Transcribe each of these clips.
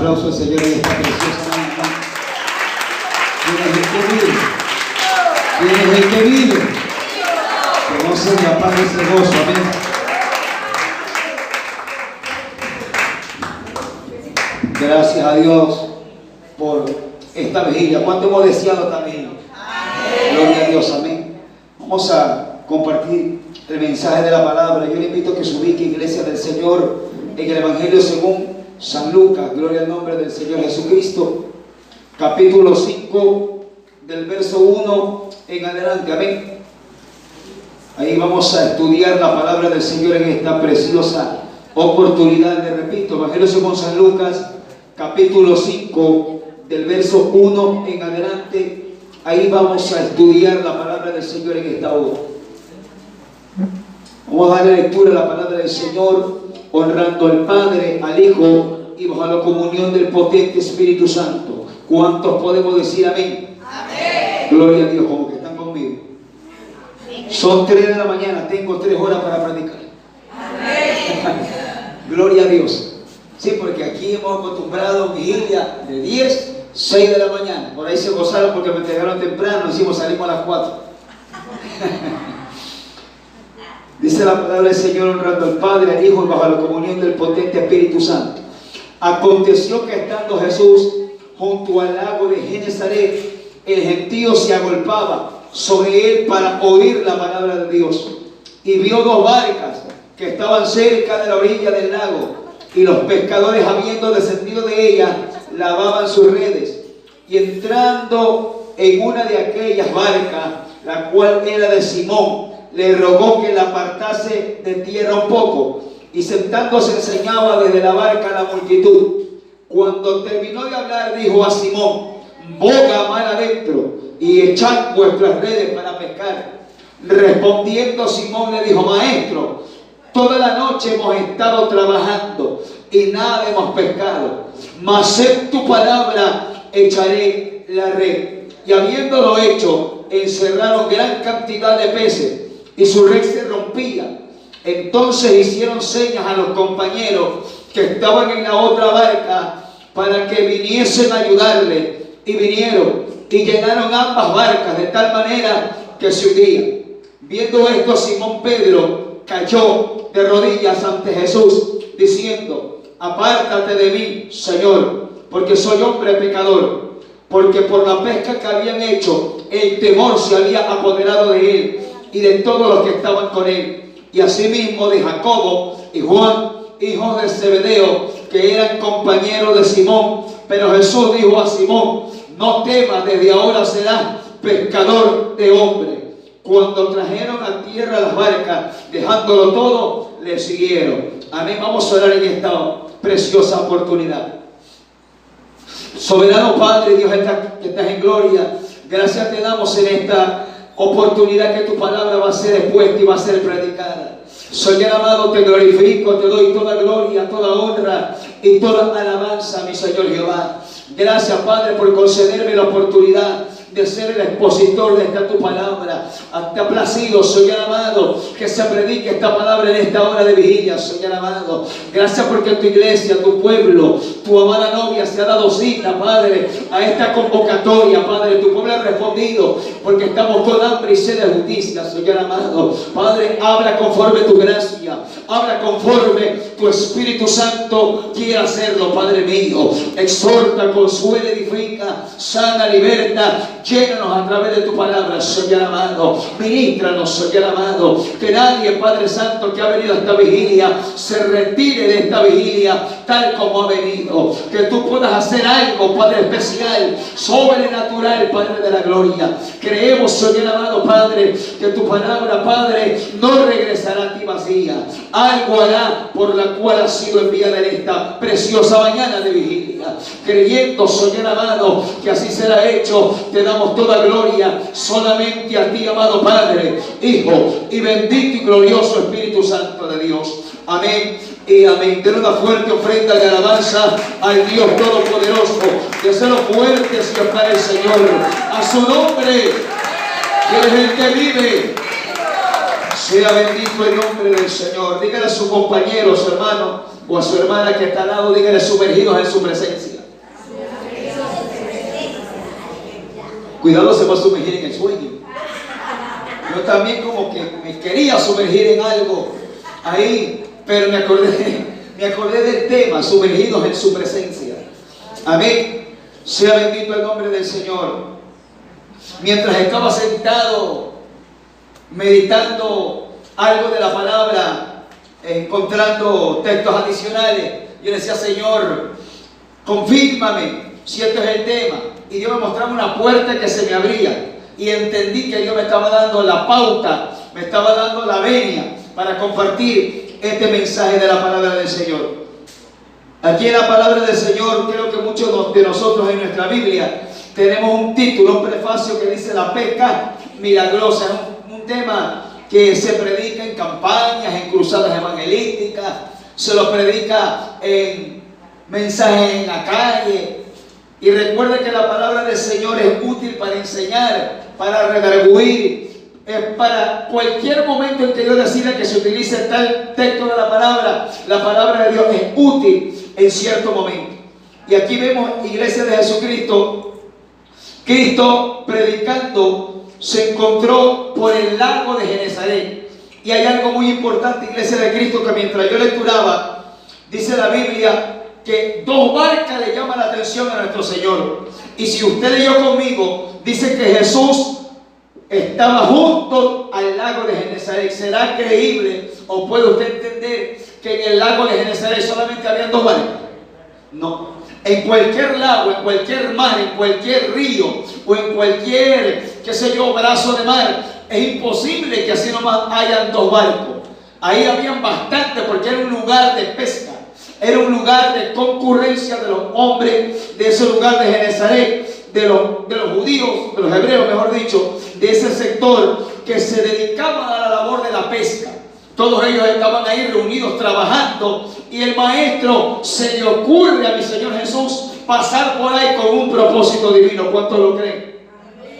aplauso al Señor en esta preciosa mañana. ¿Quién es el que vive? ¿Quién es el que vive? Conocen la paz de ese gozo, amén. Gracias a Dios por esta vigilia. ¿Cuánto hemos deseado también? Gloria a Dios, amén. Vamos a compartir el mensaje de la palabra. Yo le invito a que se ubique, Iglesia del Señor, en el Evangelio según San Lucas. Gloria al nombre del Señor Jesucristo. Capítulo 5, del verso 1 en adelante, amén. Ahí vamos a estudiar la palabra del Señor en esta preciosa oportunidad. Le repito, Evangelio según San Lucas, capítulo 5, del verso 1 en adelante. Ahí vamos a estudiar la palabra del Señor en esta hora. Vamos a darle lectura a la palabra del Señor, honrando al Padre, al Hijo y bajo la comunión del potente Espíritu Santo. ¿Cuántos podemos decir amén? Amén. Gloria a Dios, como que están conmigo. Son 3 de la mañana, tengo 3 horas para predicar. Amén. Gloria a Dios. Sí, porque aquí hemos acostumbrado vigilia de 10, 6 de la mañana. Por ahí se gozaron porque me entregaron temprano, salimos a las 4. Dice la palabra del Señor, honrando al Padre, al Hijo y bajo la comunión del potente Espíritu Santo. Aconteció que estando Jesús junto al lago de Genesaret, el gentío se agolpaba sobre él para oír la palabra de Dios. Y vio 2 barcas que estaban cerca de la orilla del lago, y los pescadores, habiendo descendido de ellas, lavaban sus redes. Y entrando en una de aquellas barcas, la cual era de Simón, le rogó que la apartase de tierra un poco, y sentándose enseñaba desde la barca a la multitud. Cuando terminó de hablar, dijo a Simón: boga mar adentro y echad vuestras redes para pescar. Respondiendo Simón le dijo: Maestro, toda la noche hemos estado trabajando y nada hemos pescado, mas en tu palabra echaré la red. Y habiéndolo hecho, encerraron gran cantidad de peces, y su red se rompía. Entonces hicieron señas a los compañeros que estaban en la otra barca para que viniesen a ayudarle, y vinieron y llenaron ambas barcas de tal manera que se hundían. Viendo esto, Simón Pedro cayó de rodillas ante Jesús, diciendo: apártate de mí, Señor, porque soy hombre pecador. Porque por la pesca que habían hecho, el temor se había apoderado de él y de todos los que estaban con él. Y asimismo de Jacobo y Juan, hijos de Zebedeo, que eran compañeros de Simón. Pero Jesús dijo a Simón: no temas, desde ahora serás pescador de hombres. Cuando trajeron a tierra las barcas, dejándolo todo, le siguieron. Amén. Vamos a orar en esta preciosa oportunidad. Soberano Padre, Dios que estás en gloria, gracias te damos en esta oportunidad que tu palabra va a ser expuesta y va a ser predicada. Señor amado, te glorifico, te doy toda gloria, toda honra y toda alabanza, mi Señor Jehová. Gracias, Padre, por concederme la oportunidad de ser el expositor de esta tu palabra. Te ha placido, Señor amado, que se predique esta palabra en esta hora de vigilia, Señor amado. Gracias porque tu iglesia, tu pueblo, tu amada novia se ha dado cita, Padre, a esta convocatoria, Padre. Tu pueblo ha respondido porque estamos con hambre y sed de justicia, Señor amado. Padre, habla conforme tu gracia, habla conforme tu Espíritu Santo quiere hacerlo, Padre mío. Exhorta, consuela, edifica, sana, liberta. Llénanos a través de tu palabra, Señor amado. Ministranos, Señor amado. Que nadie, Padre Santo, que ha venido a esta vigilia se retire de esta vigilia tal como ha venido. Que tú puedas hacer algo, Padre especial, sobrenatural, Padre de la gloria. Creemos, Señor amado, Padre, que tu palabra, Padre, no regresará a ti vacía. Algo hará por la cual ha sido enviada en esta preciosa mañana de vigilia. Creyendo, Señor amado, que así será hecho, te damos toda gloria solamente a ti, amado Padre, Hijo y bendito y glorioso Espíritu Santo de Dios. Amén y amén. Den una fuerte ofrenda de alabanza al Dios Todopoderoso. Deseo fuertes y para el Señor. A su nombre, que es el que vive. Sea bendito el nombre del Señor. Dígale a su compañero, su hermano o a su hermana que está al lado, dígale: sumergidos en su presencia. Cuidado, se va a sumergir en el sueño. Yo también como que me quería sumergir en algo ahí, pero me acordé del tema, sumergidos en su presencia. Amén. Sea bendito el nombre del Señor. Mientras estaba sentado meditando algo de la palabra, encontrando textos adicionales, yo le decía: Señor, confírmame si este es el tema. Y Dios me mostraba una puerta que se me abría, y entendí que Dios me estaba dando la pauta, me estaba dando la venia para compartir este mensaje de la palabra del Señor. Aquí en la palabra del Señor, creo que muchos de nosotros en nuestra Biblia tenemos un título, un prefacio que dice la pesca milagrosa. Es un tema que se predica en campañas, en cruzadas evangelísticas, se lo predica en mensajes en la calle. Y recuerda que la palabra del Señor es útil para enseñar, para redarguir, para cualquier momento en que Dios decida que se utilice tal texto de la palabra de Dios es útil en cierto momento. Y aquí vemos iglesia de Jesucristo, Cristo predicando, se encontró por el lago de Genesaret. Y hay algo muy importante, iglesia de Cristo, que mientras yo lecturaba, dice la Biblia que dos barcas le llaman la atención a nuestro Señor. Y si usted leyó conmigo, dice que Jesús estaba junto al lago de Genesaret. ¿Será creíble o puede usted entender que en el lago de Genesaret solamente habían dos barcas? No. En cualquier lago, en cualquier mar, en cualquier río o en cualquier, qué sé yo, brazo de mar, es imposible que así nomás hayan dos barcos. Ahí habían bastante, porque era un lugar de pesca. Era un lugar de concurrencia de los hombres de ese lugar de Genesaret, de los judíos, de los hebreos, mejor dicho, de ese sector que se dedicaban a la labor de la pesca. Todos ellos estaban ahí reunidos trabajando, y el maestro se le ocurre a mi Señor Jesús pasar por ahí con un propósito divino. ¿Cuántos lo creen?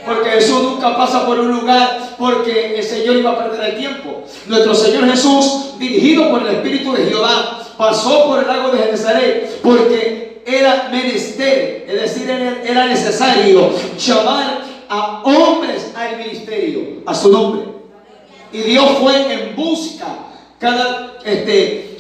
Porque Jesús nunca pasa por un lugar porque el Señor iba a perder el tiempo. Nuestro Señor Jesús, dirigido por el Espíritu de Jehová, pasó por el lago de Genesaret porque era menester, es decir, era necesario llamar a hombres al ministerio, a su nombre. Y Dios fue en busca.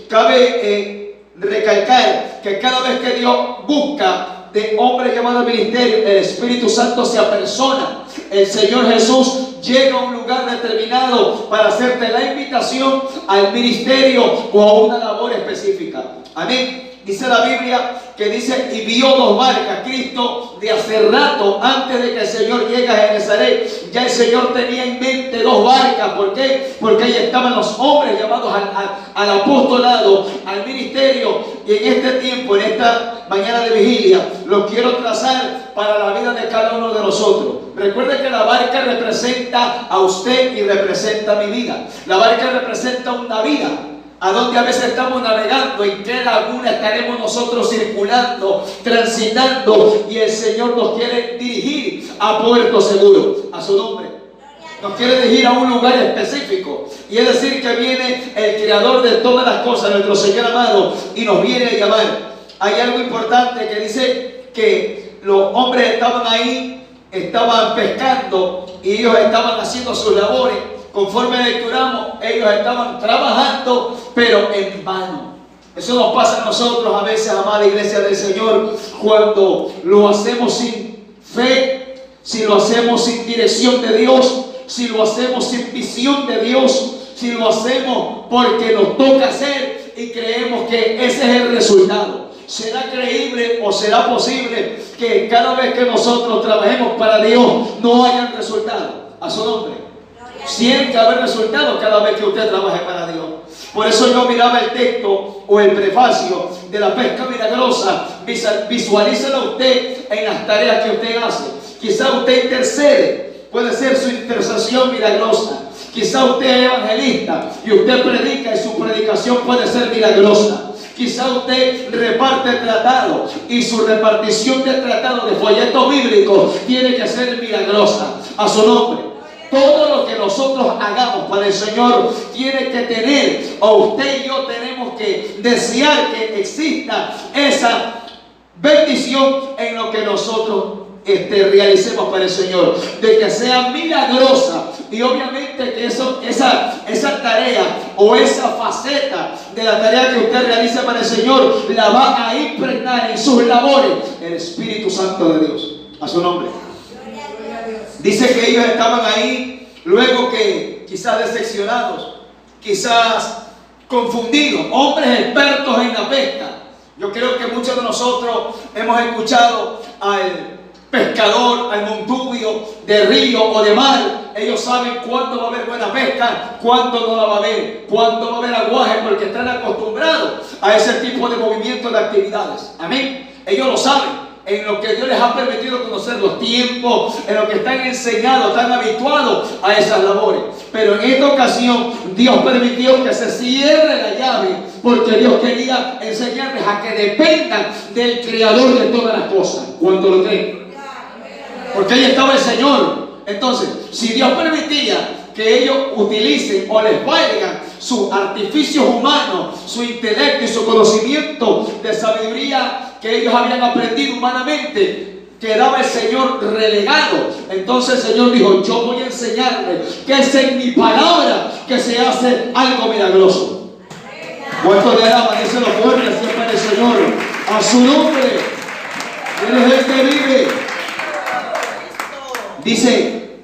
Cabe recalcar que cada vez que Dios busca de hombres llamados al ministerio, el Espíritu Santo se apersona. El Señor Jesús llega a un lugar determinado para hacerte la invitación al ministerio o a una labor específica. Amén. Dice la Biblia que dice: y vio dos barcas. Cristo, de hace rato, antes de que el Señor llegue a Genesaret, ya el Señor tenía en mente dos barcas. ¿Por qué? Porque ahí estaban los hombres llamados al apostolado, al ministerio. Y en este tiempo, en esta mañana de vigilia, lo quiero trazar para la vida de cada uno de nosotros. Recuerde que la barca representa a usted y representa mi vida. La barca representa una vida. A donde a veces estamos navegando, en qué laguna estaremos nosotros circulando, transitando, y el Señor nos quiere dirigir a puerto seguro, a su nombre. Nos quiere dirigir a un lugar específico, y es decir que viene el creador de todas las cosas, nuestro Señor amado, y nos viene a llamar. Hay algo importante que dice que los hombres estaban ahí, estaban pescando, y ellos estaban haciendo sus labores. Conforme lecturamos, ellos estaban trabajando, pero en vano. Eso nos pasa a nosotros a veces, amada iglesia del Señor, cuando lo hacemos sin fe, si lo hacemos sin dirección de Dios, si lo hacemos sin visión de Dios, si lo hacemos porque nos toca hacer y creemos que ese es el resultado. ¿Será creíble o será posible que cada vez que nosotros trabajemos para Dios no haya resultado? A su nombre. Siempre haber resultados cada vez que usted trabaje para Dios. Por eso yo miraba el texto o el prefacio de la pesca milagrosa. Visualícelo usted en las tareas que usted hace. Quizá usted intercede, puede ser su intercesión milagrosa. Quizá usted es evangelista y usted predica y su predicación puede ser milagrosa. Quizá usted reparte tratados y su repartición de tratados, de folletos bíblicos, tiene que ser milagrosa. A su nombre. Todo lo que nosotros hagamos para el Señor tiene que tener, o usted y yo tenemos que desear que exista esa bendición en lo que nosotros realicemos para el Señor, de que sea milagrosa. Y obviamente que esa tarea o esa faceta de la tarea que usted realiza para el Señor la va a impregnar en sus labores el Espíritu Santo de Dios. A su nombre. Dice que ellos estaban ahí luego que quizás decepcionados, quizás confundidos, hombres expertos en la pesca. Yo creo que muchos de nosotros hemos escuchado al pescador, al montubio de río o de mar. Ellos saben cuándo va a haber buena pesca, cuándo no la va a haber, cuándo va a haber aguaje, porque están acostumbrados a ese tipo de movimientos, de actividades. Amén. Ellos lo saben, en lo que Dios les ha permitido conocer los tiempos, en lo que están enseñados, están habituados a esas labores. Pero en esta ocasión Dios permitió que se cierre la llave, porque Dios quería enseñarles a que dependan del Creador de todas las cosas. ¿Cuánto lo creen? Porque ahí estaba el Señor. Entonces, si Dios permitía que ellos utilicen o les valgan sus artificios humanos, su intelecto y su conocimiento de sabiduría que ellos habían aprendido humanamente, quedaba el Señor relegado. Entonces el Señor dijo: yo voy a enseñarles que es en mi palabra que se hace algo milagroso. ¿Cuánto le alaban? Díselo fuerte siempre al Señor, a su nombre. Él es el que vive. Dice,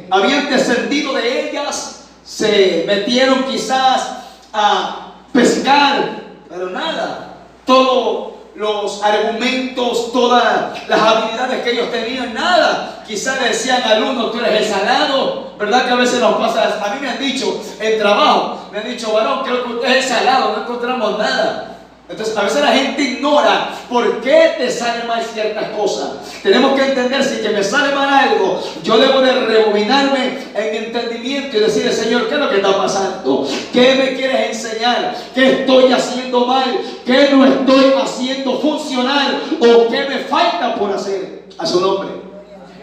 habían descendido de ellas, se metieron quizás a pescar, pero nada. Todos los argumentos, todas las habilidades que ellos tenían, nada. Quizás le decían al uno: tú eres el salado. ¿Verdad que a veces nos pasa? A mí me han dicho en trabajo, me han dicho: varón, creo que usted es el salado, no encontramos nada. Entonces a veces la gente ignora por qué te salen mal ciertas cosas. Tenemos que entender, si que me sale mal algo, yo debo de rebobinarme en entendimiento y decirle: Señor, ¿qué es lo que está pasando? ¿Qué me quieres enseñar? ¿Qué estoy haciendo mal? ¿Qué no estoy haciendo funcionar? ¿O qué me falta por hacer? A su nombre.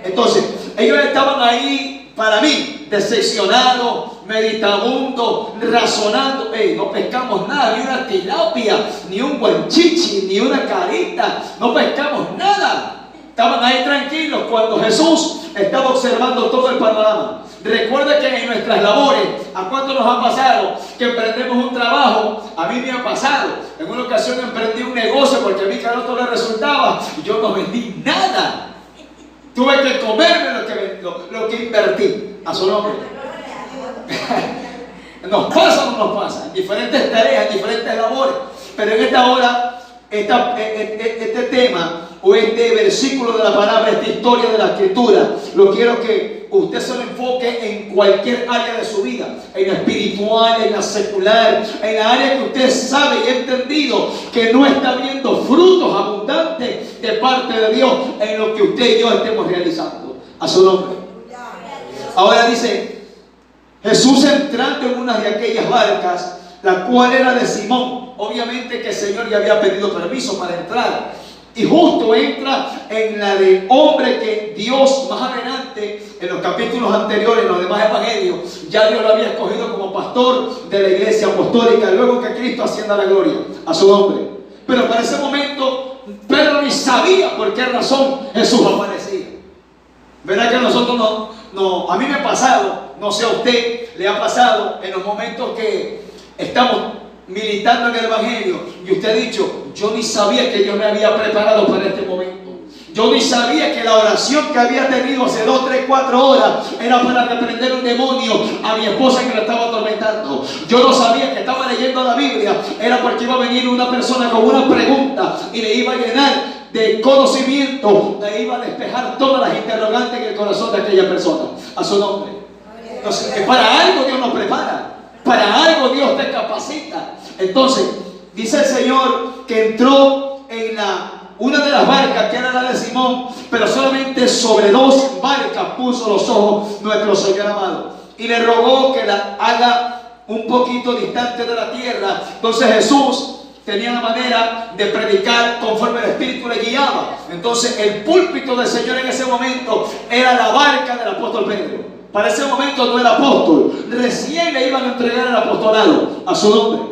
Entonces ellos estaban ahí, para mí, decepcionados, meditabundos, razonando. No pescamos nada, ni una tilapia, ni un guanchichi, ni una carita. No pescamos nada. Estaban ahí tranquilos cuando Jesús estaba observando todo el panorama. Recuerda que en nuestras labores, ¿a cuánto nos ha pasado que emprendemos un trabajo? A mí me ha pasado. En una ocasión emprendí un negocio porque a mí cada otro le resultaba y yo no vendí nada. Tuve que comerme lo que invertí. A su nombre. ¿Nos pasa o no nos pasa? En diferentes tareas, en diferentes labores. Pero en esta hora, este tema o este versículo de la palabra, esta historia de la Escritura, lo quiero que usted se lo enfoque en cualquier área de su vida, en la espiritual, en la secular, en la área que usted sabe y ha entendido que no está viendo frutos abundantes de parte de Dios en lo que usted y yo estemos realizando. A su nombre. Ahora dice: Jesús entrando en una de aquellas barcas, la cual era de Simón. Obviamente que el Señor ya había pedido permiso para entrar, y justo entra en la de hombre que Dios más adelante, en los capítulos anteriores, en los demás evangelios, ya Dios lo había escogido como pastor de la iglesia apostólica, luego que Cristo ascienda a la gloria. A su nombre. Pero para ese momento Pedro ni sabía por qué razón Jesús aparecía. ¿Verdad que a nosotros no? A mí me ha pasado, no sé a usted, le ha pasado en los momentos que estamos militando en el evangelio y usted ha dicho: yo ni sabía que Dios me había preparado para este momento. Yo ni sabía que la oración que había tenido hace 2, 3, 4 horas era para reprender un demonio a mi esposa que la estaba atormentando. Yo no sabía que estaba leyendo la Biblia era porque iba a venir una persona con una pregunta y le iba a llenar de conocimiento, le iba a despejar todas las interrogantes en el corazón de aquella persona. A su nombre. Entonces, para algo Dios nos prepara, para algo Dios te capacita. Entonces, dice el Señor que entró en una de las barcas, que era la de Simón, pero solamente sobre 2 barcas puso los ojos nuestro Señor amado, y le rogó que la haga un poquito distante de la tierra. Entonces Jesús tenía la manera de predicar conforme el Espíritu le guiaba. Entonces el púlpito del Señor en ese momento era la barca del apóstol Pedro. Para ese momento no era apóstol, recién le iban a entregar el apostolado. A su nombre.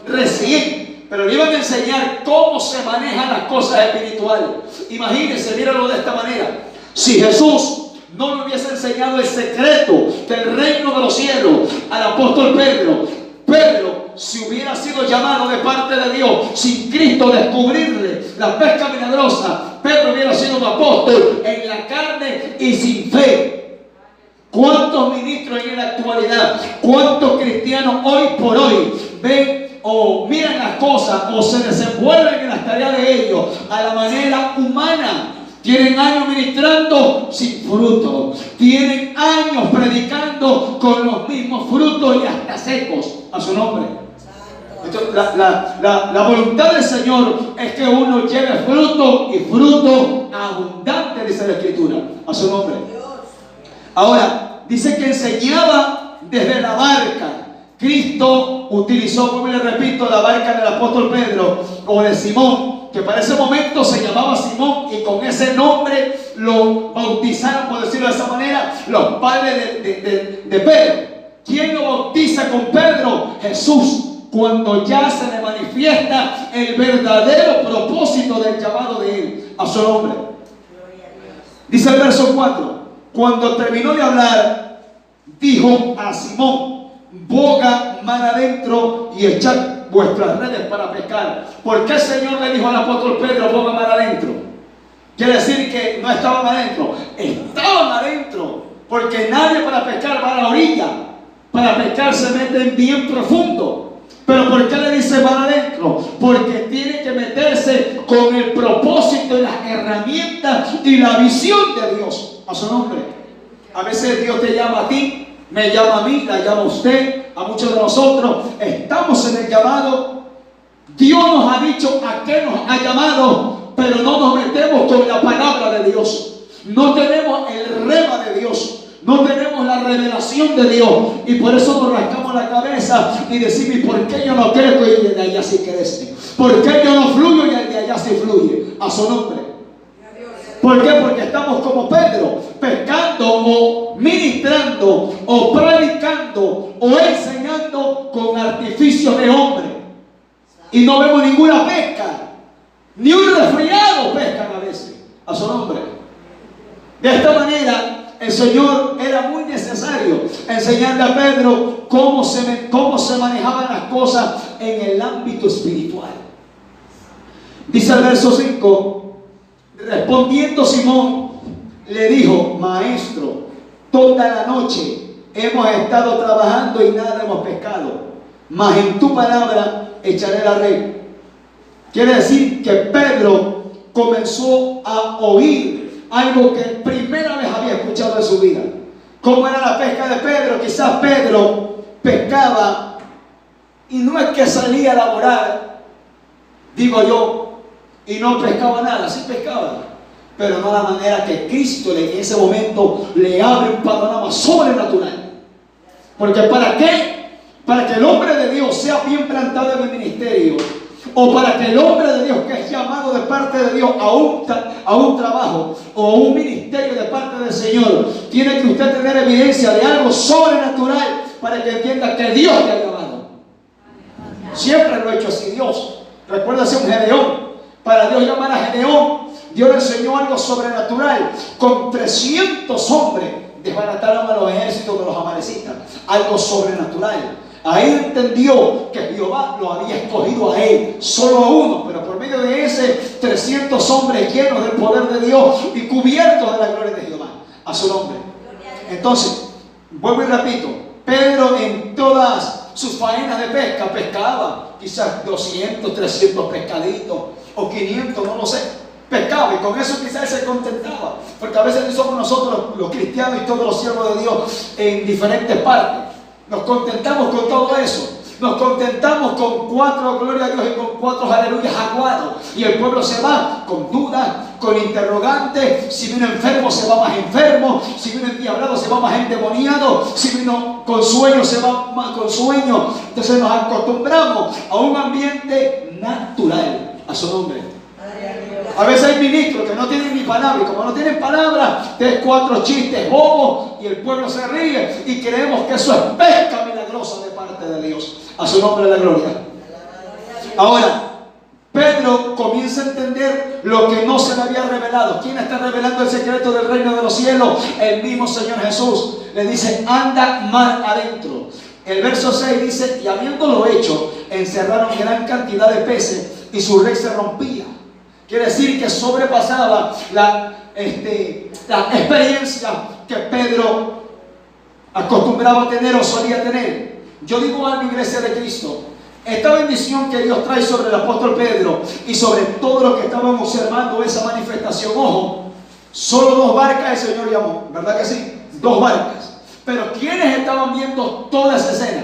Recién. Pero le iban a enseñar cómo se manejan las cosas espirituales. Imagínense, mírenlo de esta manera. Si Jesús no le hubiese enseñado el secreto del reino de los cielos al apóstol Pedro, Pedro, si hubiera sido llamado de parte de Dios, sin Cristo descubrirle la pesca milagrosa, Pedro hubiera sido un apóstol en la carne y sin fe. ¿Cuántos ministros en la actualidad, cuántos cristianos hoy por hoy ven o miran las cosas o se desenvuelven en las tareas de ellos a la manera humana? Tienen años ministrando sin fruto. Tienen años predicando con los mismos frutos y hasta secos a su nombre. Entonces, la voluntad del Señor es que uno lleve fruto y fruto abundante, dice la Escritura, a su nombre. Ahora, dice que enseñaba desde la barca. Cristo utilizó, como le repito, la barca del apóstol Pedro o de Simón, que para ese momento se llamaba Simón, y con ese nombre lo bautizaron, por decirlo de esa manera, los padres de Pedro. ¿Quién lo bautiza con Pedro? Jesús, cuando ya se le manifiesta el verdadero propósito del llamado de él a su nombre. Dice el verso 4: cuando terminó de hablar, dijo a Simón: boga mar adentro y echad vuestras redes para pescar. ¿Por qué el Señor le dijo al apóstol Pedro: boga mar adentro? Quiere decir que no estaban adentro, estaban adentro, porque nadie para pescar va a la orilla. Para pescar se meten bien profundo. Pero ¿por qué le dice mar adentro? Porque tiene que meterse con el propósito y las herramientas y la visión de Dios a su nombre. A veces Dios te llama a ti, me llama a mí, la llama a usted, a muchos de nosotros. Estamos en el llamado. Dios nos ha dicho a qué nos ha llamado, pero no nos metemos con la palabra de Dios. No tenemos el rema de Dios. No tenemos la revelación de Dios. Y por eso nos rascamos la cabeza y decimos: ¿y por qué yo no crezco y el de allá sí crece? ¿Por qué yo no fluyo y el de allá sí fluye? A su nombre. ¿Por qué? Porque estamos como Pedro, pescando o ministrando o predicando o enseñando con artificios de hombre. Y no vemos ninguna pesca. Ni un resfriado pescan a veces. A su nombre. De esta manera, el Señor era muy necesario enseñarle a Pedro cómo se manejaban las cosas en el ámbito espiritual. Dice el verso 5: respondiendo Simón, le dijo: maestro, toda la noche hemos estado trabajando y nada hemos pescado, mas en tu palabra echaré la red. Quiere decir que Pedro comenzó a oír algo que primera vez había escuchado en su vida. ¿Cómo era la pesca de Pedro? Quizás Pedro pescaba y no es que salía a laborar, digo yo, y no pescaba nada. Sí pescaba, pero no de la manera que Cristo en ese momento le abre un panorama sobrenatural. Porque ¿para qué? Para que el hombre de Dios sea bien plantado en el ministerio, o para que el hombre de Dios que es llamado de parte de Dios a un trabajo o a un ministerio de parte del Señor, tiene que usted tener evidencia de algo sobrenatural para que entienda que Dios te ha llamado. Siempre lo ha hecho así Dios. Recuérdase un Gedeón. Para Dios llamar a Gedeón, Dios le enseñó algo sobrenatural. Con 300 hombres desbarataron a los ejércitos de los amalecitas. Algo sobrenatural. Ahí entendió que Jehová lo había escogido a él, solo a uno, pero por medio de ese 300 hombres llenos del poder de Dios y cubiertos de la gloria de Jehová, a su nombre. Entonces, vuelvo y repito, Pedro en todas sus faenas de pesca pescaba quizás 200, 300 pescaditos o 500, no lo sé. Pescaba y con eso quizás se contentaba, porque a veces somos nosotros los cristianos y todos los siervos de Dios en diferentes partes. Nos contentamos con todo eso. Nos contentamos con 4 gloria a Dios y con 4 aleluyas aguados. Y el pueblo se va con dudas, con interrogantes. Si vino enfermo, se va más enfermo. Si vino endiablado, se va más endemoniado. Si vino con sueño, se va más con sueño. Entonces nos acostumbramos a un ambiente natural, a su nombre. A veces hay ministros que no tienen ni palabra, y como no tienen palabra, tienen 4 chistes bobos y el pueblo se ríe y creemos que eso es pesca milagrosa de parte de Dios. A su nombre la gloria. Ahora, Pedro comienza a entender lo que no se le había revelado. ¿Quién está revelando el secreto del reino de los cielos? El mismo Señor Jesús. Le dice, anda mar adentro. El verso 6 dice, y habiéndolo hecho, encerraron gran cantidad de peces y su red se rompía. Quiere decir que sobrepasaba la experiencia que Pedro acostumbraba a tener o solía tener. Yo digo algo, iglesia de Cristo. Esta bendición que Dios trae sobre el apóstol Pedro y sobre todo lo que estaban observando esa manifestación, ojo, solo 2 barcas el Señor llamó, ¿verdad que sí? 2 barcas. Pero ¿quiénes estaban viendo toda esa escena?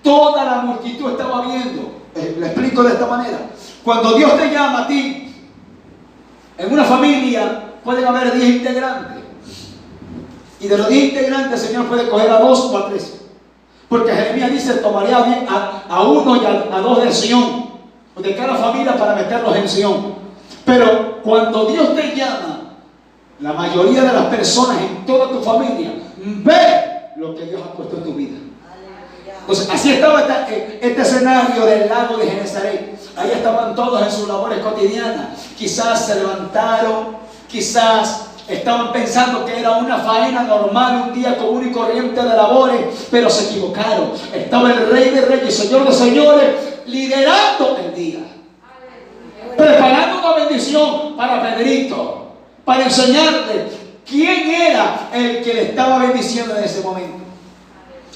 Toda la multitud estaba viendo. Le explico de esta manera. Cuando Dios te llama a ti, en una familia pueden haber 10 integrantes. Y de los 10 integrantes el Señor puede coger a 2 o a 3. Porque Jeremías dice, tomaría a 1 y a 2 de Sión, de cada familia para meterlos en Sión. Pero cuando Dios te llama, la mayoría de las personas en toda tu familia ve lo que Dios ha puesto en tu vida. Entonces, así estaba este escenario del lago de Genesaret. Ahí estaban todos en sus labores cotidianas. Quizás se levantaron, quizás estaban pensando que era una faena normal, un día común y corriente de labores, pero se equivocaron. Estaba el Rey de Reyes, Señor de Señores, liderando el día, preparando una bendición para Pedrito, para enseñarle quién era el que le estaba bendiciendo en ese momento.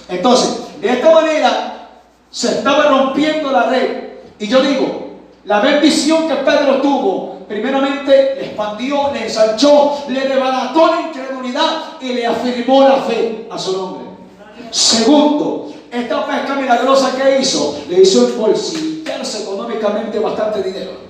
Entonces, de esta manera se estaba rompiendo la red. Y yo digo, la bendición que Pedro tuvo, primeramente le expandió, le ensanchó, le desbarató la incredulidad y le afirmó la fe a su nombre. Segundo, esta pesca milagrosa que hizo, le hizo embolsillarse económicamente bastante dinero.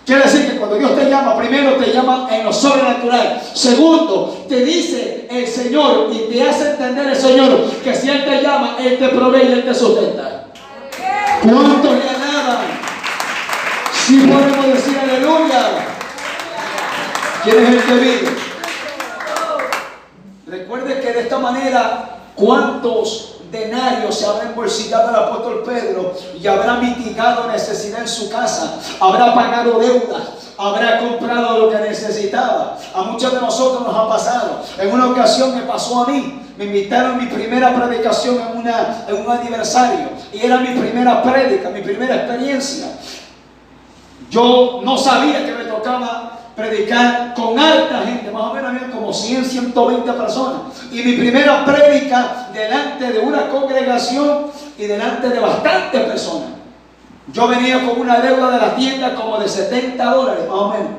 Quiere decir que cuando Dios te llama, primero te llama en lo sobrenatural. Segundo, te dice el Señor y te hace entender el Señor que si Él te llama, Él te provee y Él te sustenta. ¿Cuántos le alaban? Si podemos decir aleluya. ¿Quién es el que vive? Recuerde que de esta manera, ¿cuántos denarios se habrá embolsillado el apóstol Pedro y habrá mitigado necesidad en su casa? Habrá pagado deudas, habrá comprado lo que necesitaba. A muchos de nosotros nos ha pasado. En una ocasión me pasó a mí. Me invitaron a mi primera predicación en un aniversario y era mi primera prédica, mi primera experiencia. Yo no sabía que me tocaba predicar con alta gente, más o menos había como 100, 120 personas. Y mi primera prédica delante de una congregación y delante de bastantes personas. Yo venía con una deuda de la tienda como de $70, más o menos.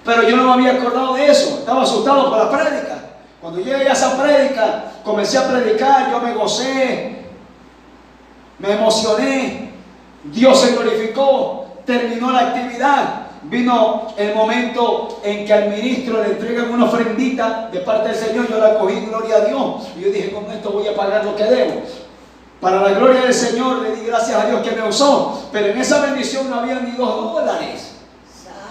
Pero yo no me había acordado de eso, estaba asustado por la prédica. Cuando llegué a esa prédica, comencé a predicar, yo me gocé, me emocioné, Dios se glorificó, terminó la actividad. Vino el momento en que al ministro le entregan una ofrendita de parte del Señor. Yo la cogí, gloria a Dios. Y yo dije, con esto voy a pagar lo que debo. Para la gloria del Señor le di gracias a Dios que me usó. Pero en esa bendición no había ni $2.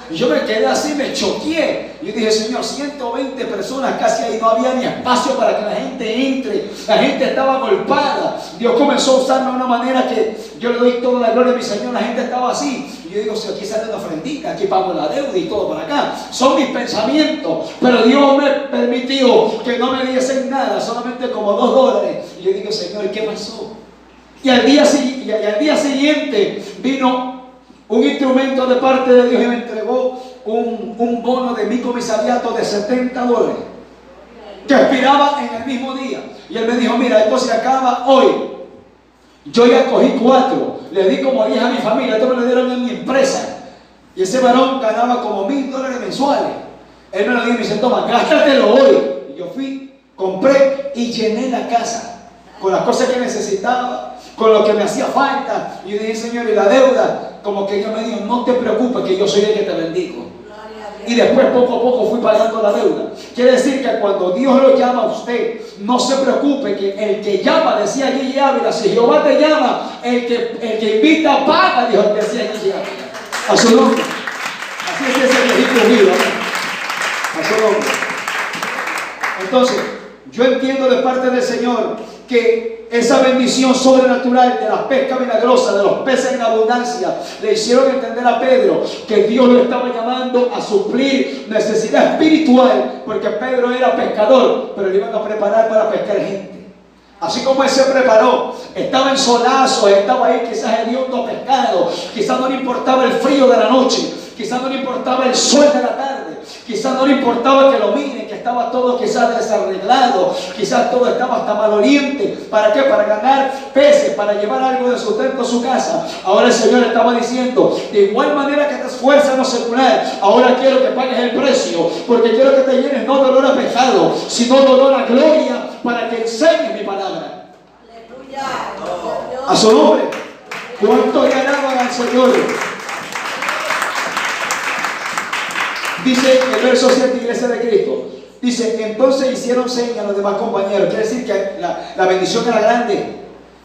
Y yo me quedé así, me choqué. Y yo dije, Señor, 120 personas casi ahí, no había ni espacio para que la gente entre. La gente estaba golpada. Dios comenzó a usarme de una manera que yo le doy toda la gloria a mi Señor. La gente estaba así. Y yo digo, si aquí sale una ofrendita, aquí pago la deuda y todo para acá. Son mis pensamientos. Pero Dios me permitió que no me diesen nada, solamente como $2. Y yo digo, Señor, ¿qué pasó? Y al día siguiente vino un instrumento de parte de Dios y me entregó un bono de mi comisariato de $70 que expiraba en el mismo día. Y él me dijo, mira, esto se acaba hoy. Yo ya cogí 4, le di como 10 a mi familia, esto me lo dieron en mi empresa. Y ese varón ganaba como $1,000 mensuales. Él me lo dio y me dice, toma, gástatelo hoy. Y yo fui, compré y llené la casa con las cosas que necesitaba, con lo que me hacía falta. Y yo dije, Señor, y la deuda, como que Dios me dijo, no te preocupes que yo soy el que te bendigo. Y después poco a poco fui pagando la deuda. Quiere decir que cuando Dios lo llama a usted, no se preocupe, que el que llama, decía Gigi Ávila, si Jehová te llama, el que invita paga, dijo, decía Gigi Ávila. A su nombre. Así es ese viejito vivo. A su nombre. Entonces, yo entiendo de parte del Señor que esa bendición sobrenatural de la pesca milagrosa, de los peces en abundancia, le hicieron entender a Pedro que Dios lo estaba llamando a suplir necesidad espiritual, porque Pedro era pescador, pero le iban a preparar para pescar gente. Así como él se preparó, estaba en solazos, estaba ahí quizás hediondo pescado, quizás no le importaba el frío de la noche, quizás no le importaba el sol de la tarde, quizás no le importaba que lo miren, que estaba todo quizás desarreglado, quizás todo estaba hasta maloliente. ¿Para qué? Para ganar peces, para llevar algo de sustento a su casa. Ahora el Señor estaba diciendo, de igual manera que te esfuerzas en lo secular, ahora quiero que pagues el precio, porque quiero que te llenes no de olor a pecado, sino de olor a gloria, para que enseñes mi palabra. Aleluya. A su nombre. ¿Cuánto le alaban al Señor? Dice el verso 7, Iglesia de Cristo. Dice, entonces hicieron señas a los demás compañeros. Quiere decir que la bendición era grande.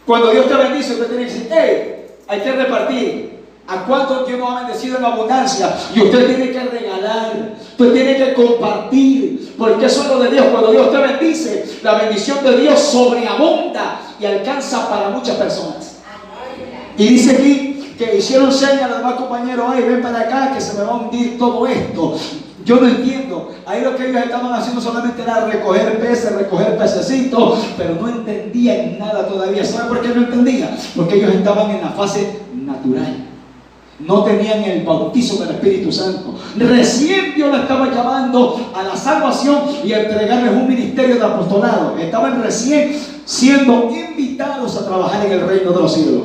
Cuando Dios te bendice, usted tiene que decir, hey, hay que repartir. ¿A cuántos Dios nos ha bendecido en abundancia? Y usted tiene que regalar, usted tiene que compartir, porque eso es lo de Dios. Cuando Dios te bendice, la bendición de Dios sobreabunda y alcanza para muchas personas. Y dice aquí que hicieron señas a los demás compañeros, ay, ven para acá que se me va a hundir todo esto. Yo no entiendo. Ahí lo que ellos estaban haciendo solamente era recoger peces, recoger pececitos, pero no entendían nada todavía. ¿Saben por qué no entendían? Porque ellos estaban en la fase natural. No tenían el bautizo del Espíritu Santo. Recién Dios la estaba llamando a la salvación y a entregarles un ministerio de apostolado. Estaban recién siendo invitados a trabajar en el reino de los cielos.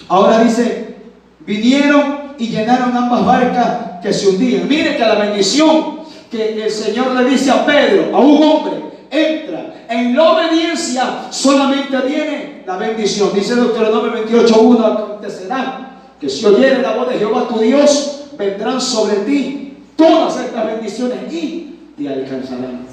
Ahora dice, vinieron y llenaron ambas barcas que se hundían. Mire que la bendición que el Señor le dice a Pedro, a un hombre, entra. En la obediencia solamente viene la bendición. Dice Deuteronomio 28:1, acontecerá que si oyere la voz de Jehová tu Dios, vendrán sobre ti todas estas bendiciones y te alcanzarán.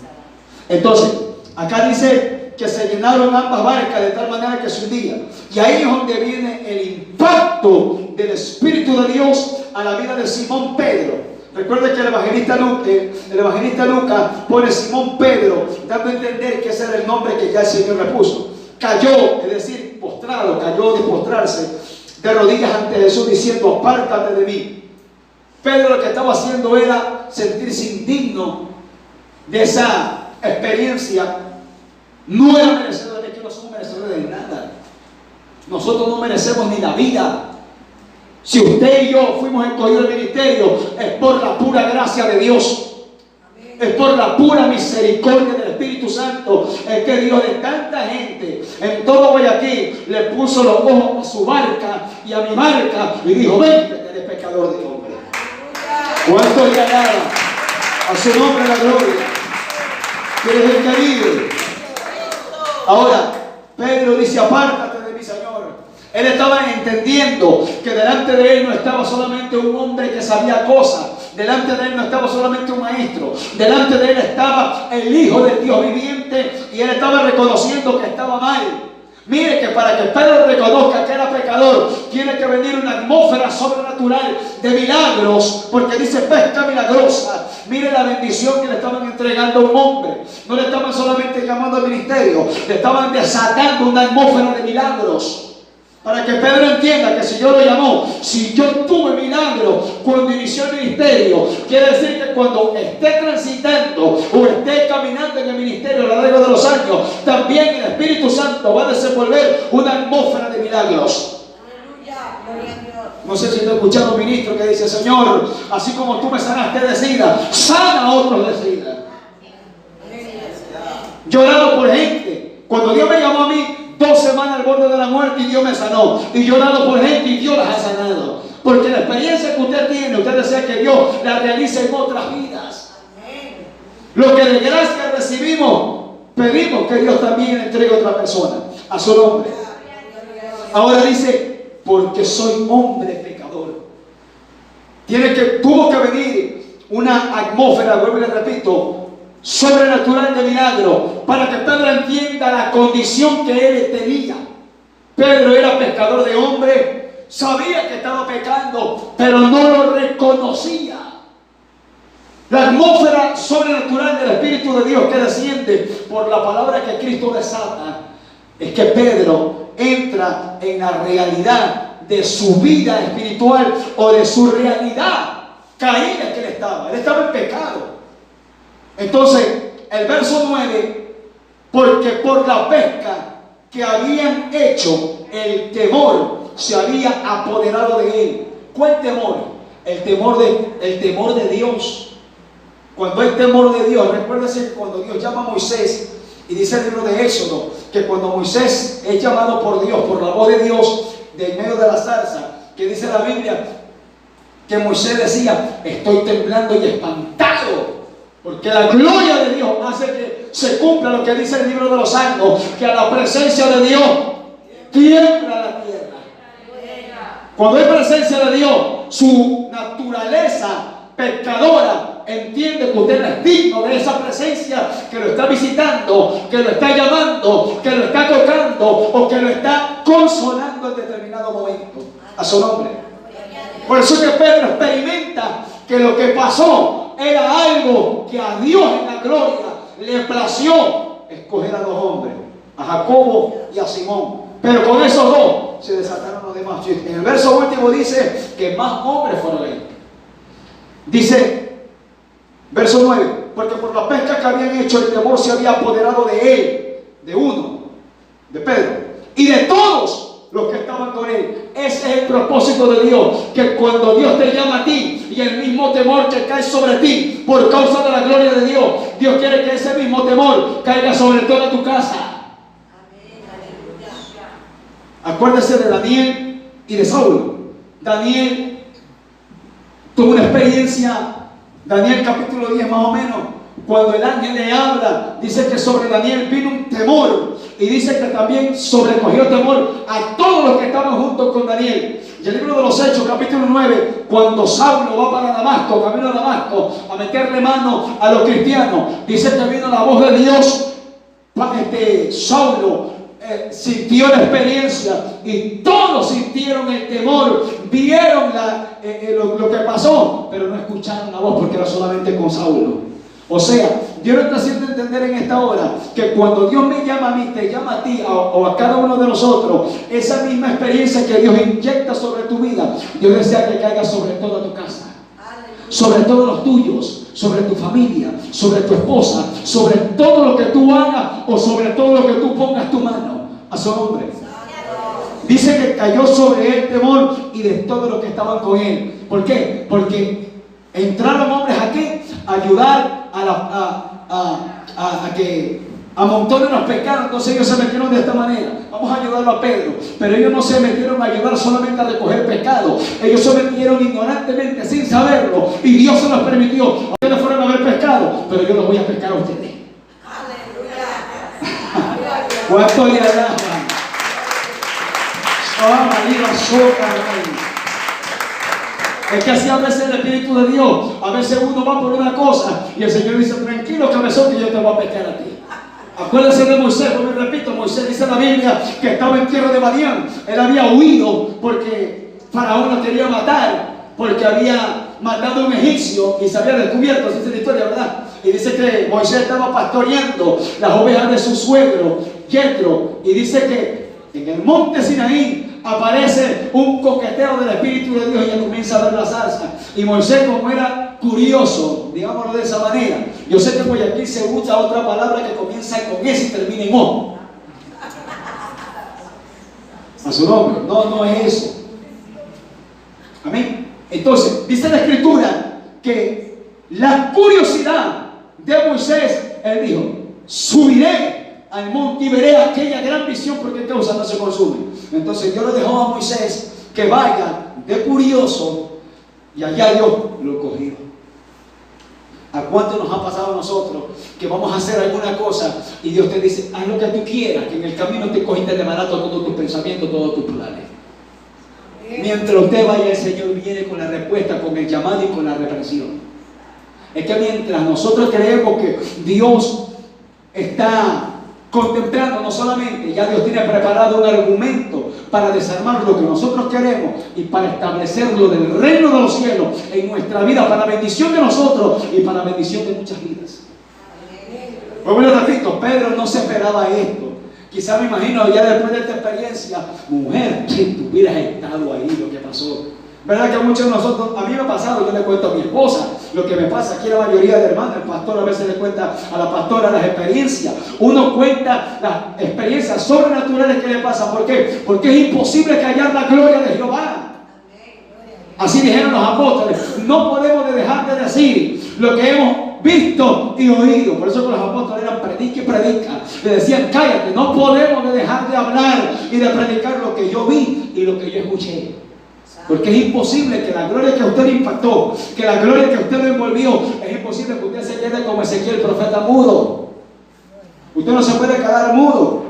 Entonces, acá dice que se llenaron ambas barcas de tal manera que se hundían. Y ahí es donde viene el impacto del Espíritu de Dios a la vida de Simón Pedro. Recuerden que el evangelista Lucas pone Simón Pedro, dando a entender que ese era el nombre que ya el Señor le puso. Cayó, es decir, postrado, cayó de postrarse de rodillas ante Jesús diciendo, apártate de mí. Pedro lo que estaba haciendo era sentirse indigno de esa experiencia. No era merecedor, es que no somos merecedores de nada. Nosotros no merecemos ni la vida. Si usted y yo fuimos escogidos del ministerio, es por la pura gracia de Dios. Es por la pura misericordia del Espíritu Santo. Es que Dios de tanta gente en todo Guayaquil le puso los ojos a su barca y a mi barca y dijo, vente que eres pecador de hombre. ¿Cuánto le alaban? A su nombre la gloria. Que eres el que vive. Ahora, Pedro dice, apártate de mi Señor. Él estaba entendiendo que delante de él no estaba solamente un hombre que sabía cosas. Delante de él no estaba solamente un maestro. Delante de él estaba el Hijo del Dios viviente. Y él estaba reconociendo que estaba mal. Mire que para que Pedro reconozca que era pecador, tiene que venir una atmósfera sobrenatural de milagros. Porque dice pesca milagrosa. Mire la bendición que le estaban entregando a un hombre. No le estaban solamente llamando al ministerio. Le estaban desatando una atmósfera de milagros. Para que Pedro entienda que si yo lo llamó, si yo tuve milagro cuando inició el ministerio, quiere decir que cuando esté transitando o esté caminando en el ministerio a lo largo de los años, también el Espíritu Santo va a desenvolver una atmósfera de milagros. No sé si te he escuchado un ministro que dice, Señor, así como tú me sanaste de SIDA, sana a otros de SIDA. Yo he orado por gente. Cuando Dios me llamó a mí, 2 semanas al borde de la muerte y Dios me sanó. Y yo he orado por gente y Dios las ha sanado. Porque la experiencia que usted tiene, usted desea que Dios la realice en otras vidas. Lo que de gracia recibimos, pedimos que Dios también entregue a otra persona, a su nombre. Ahora dice, porque soy hombre pecador. Tuvo que venir una atmósfera, vuelvo y le repito, sobrenatural de milagro, para que Pedro entienda la condición que él tenía. Pedro era pescador de hombre, sabía que estaba pecando, pero no lo reconocía. La atmósfera sobrenatural del Espíritu de Dios que desciende por la palabra que Cristo desata, es que Pedro entra en la realidad de su vida espiritual o de su realidad caída que él estaba. Él estaba en pecado. Entonces, el verso 9, porque por la pesca que habían hecho, el temor se había apoderado de él. ¿Cuál temor? El temor de Dios. Cuando hay temor de Dios, recuérdese que cuando Dios llama a Moisés, y dice el libro de Éxodo, que cuando Moisés es llamado por Dios, por la voz de Dios, de en medio de la zarza, que dice la Biblia, que Moisés decía, estoy temblando y espantado, porque la gloria de Dios hace que se cumpla lo que dice el libro de los Salmos, que a la presencia de Dios tiembla la tierra. Cuando hay presencia de Dios, su naturaleza pecadora entiende que usted no es digno de esa presencia, que lo está visitando, que lo está llamando, que lo está tocando o que lo está consolando en determinado momento. A su nombre. Por eso que Pedro experimenta que lo que pasó era algo que a Dios en la gloria le plació escoger a dos hombres, a Jacobo y a Simón. Pero con esos dos se desataron los demás. En el verso último dice que más hombres fueron ahí. Dice, verso 9, porque por la pesca que habían hecho, el temor se había apoderado de él, de uno, de Pedro, y de todos los que estaban con él. Ese es el propósito de Dios, que cuando Dios te llama a ti y el mismo temor que cae sobre ti por causa de la gloria de Dios, Dios quiere que ese mismo temor caiga sobre toda tu casa. Acuérdese de Daniel y de Saulo. Daniel tuvo una experiencia, Daniel capítulo 10 más o menos, cuando el ángel le habla, dice que sobre Daniel vino un temor, y dice que también sobrecogió temor a todos los que estaban juntos con Daniel. Y el libro de los Hechos capítulo 9, cuando Saulo va para Damasco, camino a Damasco, a meterle mano a los cristianos, dice que vino la voz de Dios. Saulo sintió la experiencia y todos sintieron el temor, vieron lo que pasó, pero no escucharon la voz porque era solamente con Saulo. O sea, Dios nos está haciendo entender en esta hora que cuando Dios me llama a mí, te llama a ti o a cada uno de nosotros, esa misma experiencia que Dios inyecta sobre tu vida, Dios desea que caiga sobre toda tu casa, sobre todos los tuyos, sobre tu familia, sobre tu esposa, sobre todo lo que tú hagas o sobre todo lo que tú pongas tu mano. A su nombre. Dice que cayó sobre él temor y de todos los que estaban con él. ¿Por qué? Porque entraron hombres aquí a ayudar a que amontonen los pecados. Entonces ellos se metieron de esta manera. Vamos a ayudarlo a Pedro. Pero ellos no se metieron a ayudar solamente a recoger pecado. Ellos se metieron ignorantemente, sin saberlo. Y Dios se los permitió. Ustedes fueron a ver pescado, pero yo los voy a pescar a ustedes. ¿Cuánto le alaban? Es que así a veces el Espíritu de Dios, a veces uno va por una cosa y el Señor dice, tranquilo cabezón que yo te voy a pescar a ti. Acuérdense de Moisés, como repito, Moisés dice en la Biblia que estaba en tierra de Madián. Él había huido porque Faraón lo quería matar, porque había matado a un egipcio y se había descubierto, así es la historia, ¿verdad? Y dice que Moisés estaba pastoreando las ovejas de su suegro, Yetro, y dice que en el monte Sinaí aparece un coqueteo del Espíritu de Dios y él comienza a ver la zarza. Y Moisés, como era curioso, digámoslo de esa manera, yo sé que por aquí se usa otra palabra que comienza con S y termina en O. A su nombre, no es eso. Amén. Entonces, dice la Escritura que la curiosidad de Moisés, él dijo, subiré al monte y veré aquella gran visión porque causa no se consume. Entonces Dios le dejó a Moisés que vaya de curioso y allá Dios lo cogió. ¿A cuánto nos ha pasado a nosotros que vamos a hacer alguna cosa y Dios te dice, haz lo que tú quieras, que en el camino te cogiste de barato todos tus pensamientos, todos tus planes? Mientras usted vaya, el Señor viene con la respuesta, con el llamado y con la reprensión. Es que mientras nosotros creemos que Dios está contemplando, no solamente, ya Dios tiene preparado un argumento para desarmar lo que nosotros queremos y para establecerlo del reino de los cielos en nuestra vida, para bendición de nosotros y para bendición de muchas vidas. Pues bueno, repito, Pedro no se esperaba esto. Quizá me imagino ya después de esta experiencia, mujer, si tú hubieras estado ahí, lo que pasó. ¿Verdad que a muchos de nosotros, a mí me ha pasado, yo le cuento a mi esposa lo que me pasa? Aquí la mayoría de hermanos, el pastor a veces le cuenta a la pastora las experiencias. Uno cuenta las experiencias sobrenaturales que le pasan. ¿Por qué? Porque es imposible callar la gloria de Jehová. Así dijeron los apóstoles. No podemos dejar de decir lo que hemos visto y oído. Por eso que los apóstoles eran predica y predica. Le decían, cállate, no podemos dejar de hablar y de predicar lo que yo vi y lo que yo escuché. Porque es imposible que la gloria que a usted le impactó, que la gloria que a usted lo envolvió, es imposible que usted se quede como Ezequiel, el profeta mudo. Usted no se puede quedar mudo.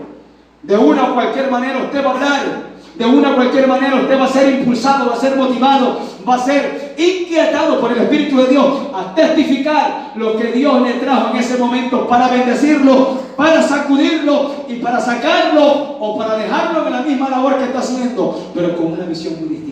De una o cualquier manera usted va a hablar. De una o cualquier manera usted va a ser impulsado, va a ser motivado, va a ser inquietado por el Espíritu de Dios a testificar lo que Dios le trajo en ese momento para bendecirlo, para sacudirlo y para sacarlo o para dejarlo en la misma labor que está haciendo, pero con una visión muy distinta.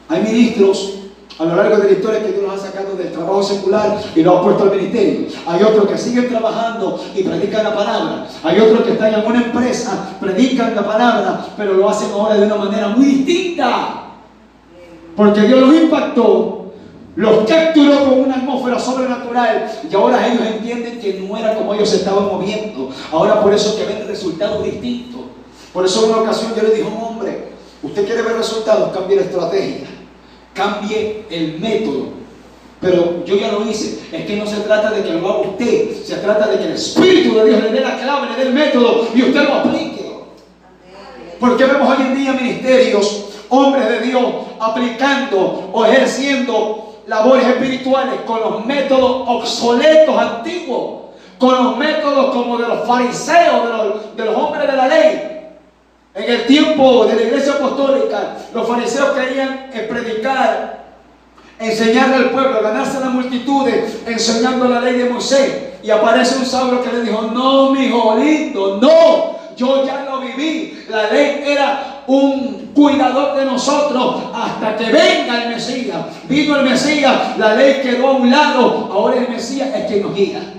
Hay ministros a lo largo de la historia que Dios los ha sacado del trabajo secular y los ha puesto al ministerio. Hay otros que siguen trabajando y predican la palabra. Hay otros que están en una empresa, predican la palabra, pero lo hacen ahora de una manera muy distinta. Porque Dios los impactó, los capturó con una atmósfera sobrenatural y ahora ellos entienden que no era como ellos se estaban moviendo. Ahora por eso que ven resultados distintos. Por eso en una ocasión yo le dije a un hombre, usted quiere ver resultados, cambie la estrategia, cambie el método. Pero yo ya lo hice. Es que no se trata de que lo haga usted, se trata de que el Espíritu de Dios le dé la clave, le dé el método y usted lo aplique. Porque vemos hoy en día ministerios, hombres de Dios aplicando o ejerciendo labores espirituales con los métodos obsoletos, antiguos, con los métodos como de los fariseos, de los hombres de la ley. En el tiempo de la iglesia apostólica, los fariseos querían predicar, enseñarle al pueblo, ganarse las multitudes, enseñando la ley de Moisés. Y aparece un sabio que le dijo, no, mi hijo lindo, no, yo ya lo viví. La ley era un cuidador de nosotros hasta que venga el Mesías. Vino el Mesías, la ley quedó a un lado, ahora el Mesías es quien nos guía.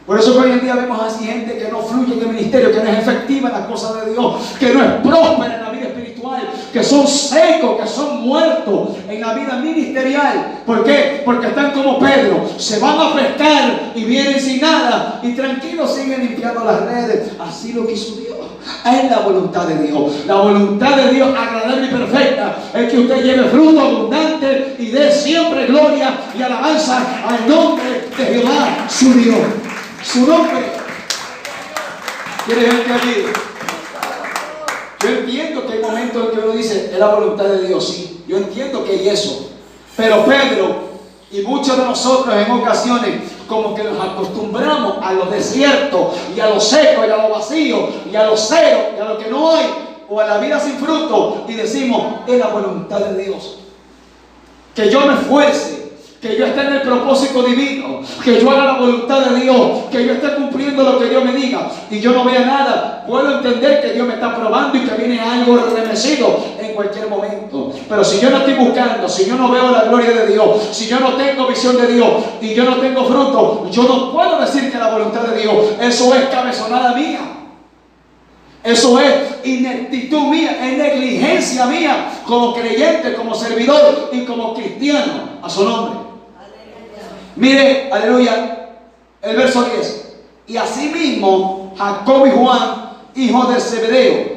Por eso que hoy en día vemos así gente que no fluye en el ministerio, que no es efectiva en las cosas de Dios, que no es próspera en la vida espiritual, que son secos, que son muertos en la vida ministerial. ¿Por qué? Porque están como Pedro, se van a pescar y vienen sin nada y tranquilos siguen limpiando las redes. Así lo quiso Dios. Es la voluntad de Dios. La voluntad de Dios agradable y perfecta es que usted lleve fruto abundante y dé siempre gloria y alabanza al nombre de Jehová, su Dios. Su nombre. ¿Quiere gente allí? Yo entiendo que hay momentos en que uno dice, es la voluntad de Dios, sí. Yo entiendo que hay eso. Pero Pedro y muchos de nosotros en ocasiones como que nos acostumbramos a los desiertos y a lo seco y a lo vacío y a lo cero y a lo que no hay o a la vida sin fruto y decimos, es la voluntad de Dios. Que yo me esfuerce, que yo esté en el propósito divino, que yo haga la voluntad de Dios, que yo esté cumpliendo lo que Dios me diga y yo no vea nada, puedo entender que Dios me está probando y que viene algo remecido en cualquier momento. Pero si yo no estoy buscando, si yo no veo la gloria de Dios, si yo no tengo visión de Dios y yo no tengo fruto, yo no puedo decir que la voluntad de Dios, eso es cabezonada mía. Eso es ineptitud mía, es negligencia mía como creyente, como servidor y como cristiano a su nombre. Mire, aleluya, el verso 10. Y asimismo, Jacob y Juan, hijos de Zebedeo.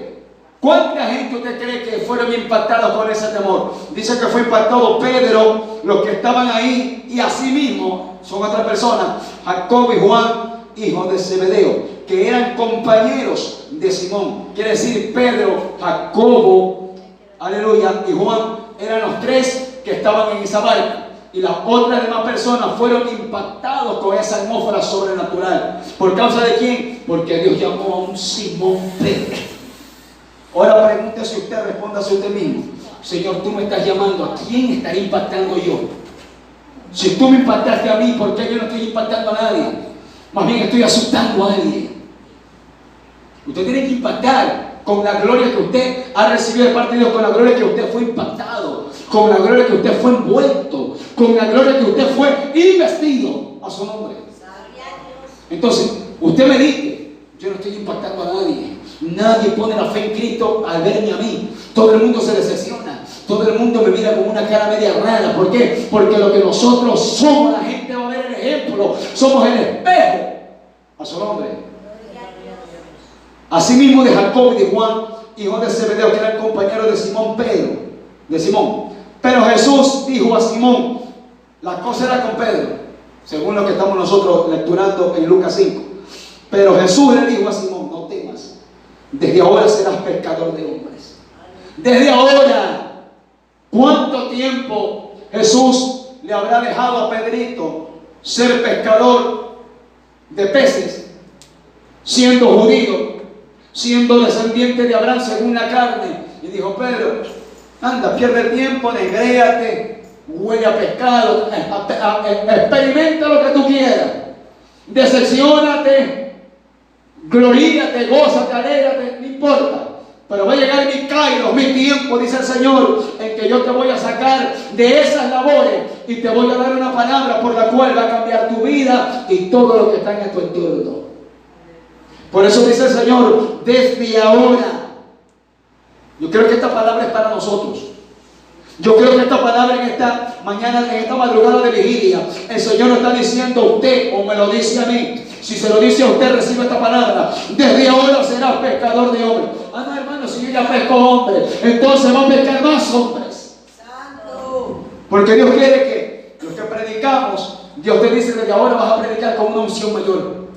¿Cuánta gente usted cree que fueron impactados con ese temor? Dice que fue impactado Pedro, los que estaban ahí, y asimismo, son otras personas, Jacob y Juan, hijos de Zebedeo, que eran compañeros de Simón. Quiere decir, Pedro, Jacobo, aleluya, y Juan eran los tres que estaban en esa barca. Y las otras demás personas fueron impactados con esa atmósfera sobrenatural. ¿Por causa de quién? Porque Dios llamó a un Simón Pedro. Ahora pregúntese usted, respóndase usted mismo. Señor, tú me estás llamando, ¿a quién estaré impactando yo? Si tú me impactaste a mí, ¿por qué yo no estoy impactando a nadie? Más bien estoy asustando a alguien. Usted tiene que impactar con la gloria que usted ha recibido de parte de Dios, con la gloria que usted fue impactado, con la gloria que usted fue envuelto, con la gloria que usted fue investido a su nombre. Entonces, usted medite yo no estoy impactando a nadie. Nadie pone la fe en Cristo al verme a mí. Todo el mundo se decepciona. Todo el mundo me mira con una cara media rara. ¿Por qué? Porque lo que nosotros somos, la gente va a ver el ejemplo. Somos el espejo a su nombre. Asimismo de Jacob y de Juan, hijo de Zebedeo, que era el compañero de Simón Pedro. De Simón. Pero Jesús dijo a Simón, la cosa era con Pedro, según lo que estamos nosotros lecturando en Lucas 5. Pero Jesús le dijo a Simón, no temas, desde ahora serás pescador de hombres. Desde ahora, ¿cuánto tiempo Jesús le habrá dejado a Pedrito ser pescador de peces, siendo judío, siendo descendiente de Abraham según la carne? Y dijo, Pedro, anda, pierde el tiempo, negréate, huele a pescado, experimenta lo que tú quieras, decepciónate, gloríate, gózate, alégrate, no importa. Pero va a llegar mi kairos, mi tiempo, dice el Señor, en que yo te voy a sacar de esas labores y te voy a dar una palabra por la cual va a cambiar tu vida y todo lo que está en tu entorno. Por eso dice el Señor, desde ahora. Yo creo que esta palabra es para nosotros. Yo creo que esta palabra en esta mañana, en esta madrugada de vigilia, el Señor nos está diciendo a usted, o me lo dice a mí. Si se lo dice a usted, recibe esta palabra. Desde ahora serás pescador de hombres. Ah, no, hermano, si yo ya pesco hombres, entonces va a pescar más hombres. Porque Dios quiere que los que predicamos, Dios te dice desde ahora vas a predicar con una unción mayor.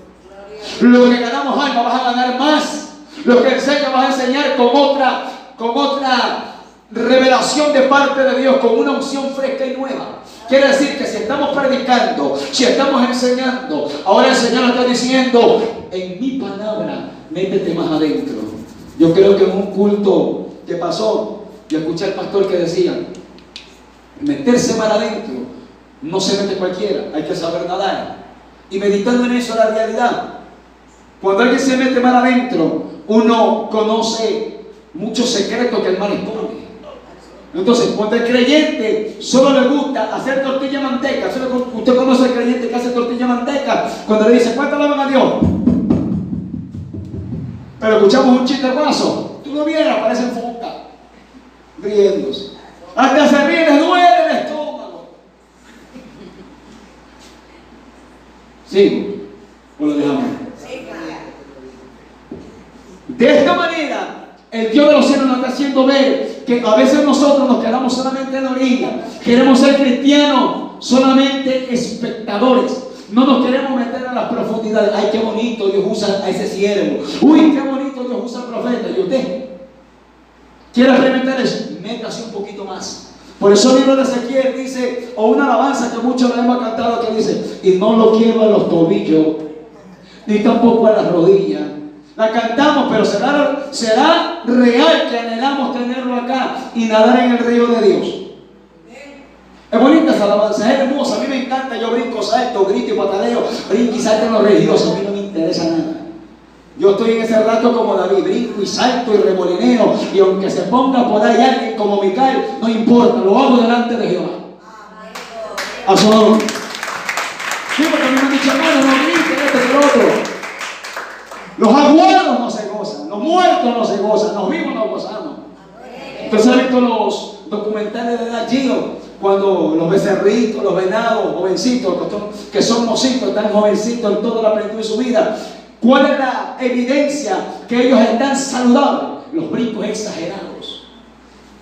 Los que ganamos alma vas a ganar más. Los que enseñan vas a enseñar con otra revelación de parte de Dios, con una unción fresca y nueva. Quiere decir que si estamos predicando, si estamos enseñando, ahora el Señor nos está diciendo, en mi palabra, métete más adentro. Yo creo que en un culto que pasó, yo escuché al pastor que decía, meterse más adentro, no se mete cualquiera, hay que saber nadar. Y meditando en eso, la realidad, cuando alguien se mete más adentro, uno conoce muchos secretos que el mar esconde. Entonces, cuando el creyente solo le gusta hacer tortilla de manteca, usted conoce al creyente que hace tortilla de manteca, cuando le dice, ¿cuánto alaban a Dios? Pero escuchamos un chiste guaso, tú no vienes, aparece en fonca, riéndose. Hasta se ríe, le duele el estómago. ¿Sigo? ¿O lo dejamos? De esta manera, el Dios de los cielos nos está haciendo ver que a veces nosotros nos quedamos solamente en la orilla. Queremos ser cristianos, solamente espectadores. No nos queremos meter a las profundidades. Ay, qué bonito Dios usa a ese siervo. Uy, qué bonito Dios usa al profeta. ¿Y usted quiere experimentar eso? Métase un poquito más. Por eso el libro de Ezequiel dice, o una alabanza que muchos la hemos cantado, que dice, y no lo quiero a los tobillos, ni tampoco a las rodillas. La cantamos, pero será real que anhelamos tenerlo acá y nadar en el río de Dios. Es bonita esa alabanza, es hermosa, a mí me encanta, yo brinco, salto, grito y pataleo, brinco y salto en los religiosos, a mí no me interesa nada. Yo estoy en ese rato como David, brinco y salto y remolineo, y aunque se ponga por ahí alguien como Micael, no importa, lo hago delante de Jehová. A su nombre. Sí, porque a mí me han dicho, hermano, no griten esto y lo otro. Los aguados no se gozan, los muertos no se gozan, los vivos no gozamos. Entonces han visto los documentales de Nat Geo, cuando los becerritos, los venados, jovencitos, que son mocitos, tan jovencitos en toda la plenitud de su vida. ¿Cuál es la evidencia que ellos están saludables? Los brincos exagerados.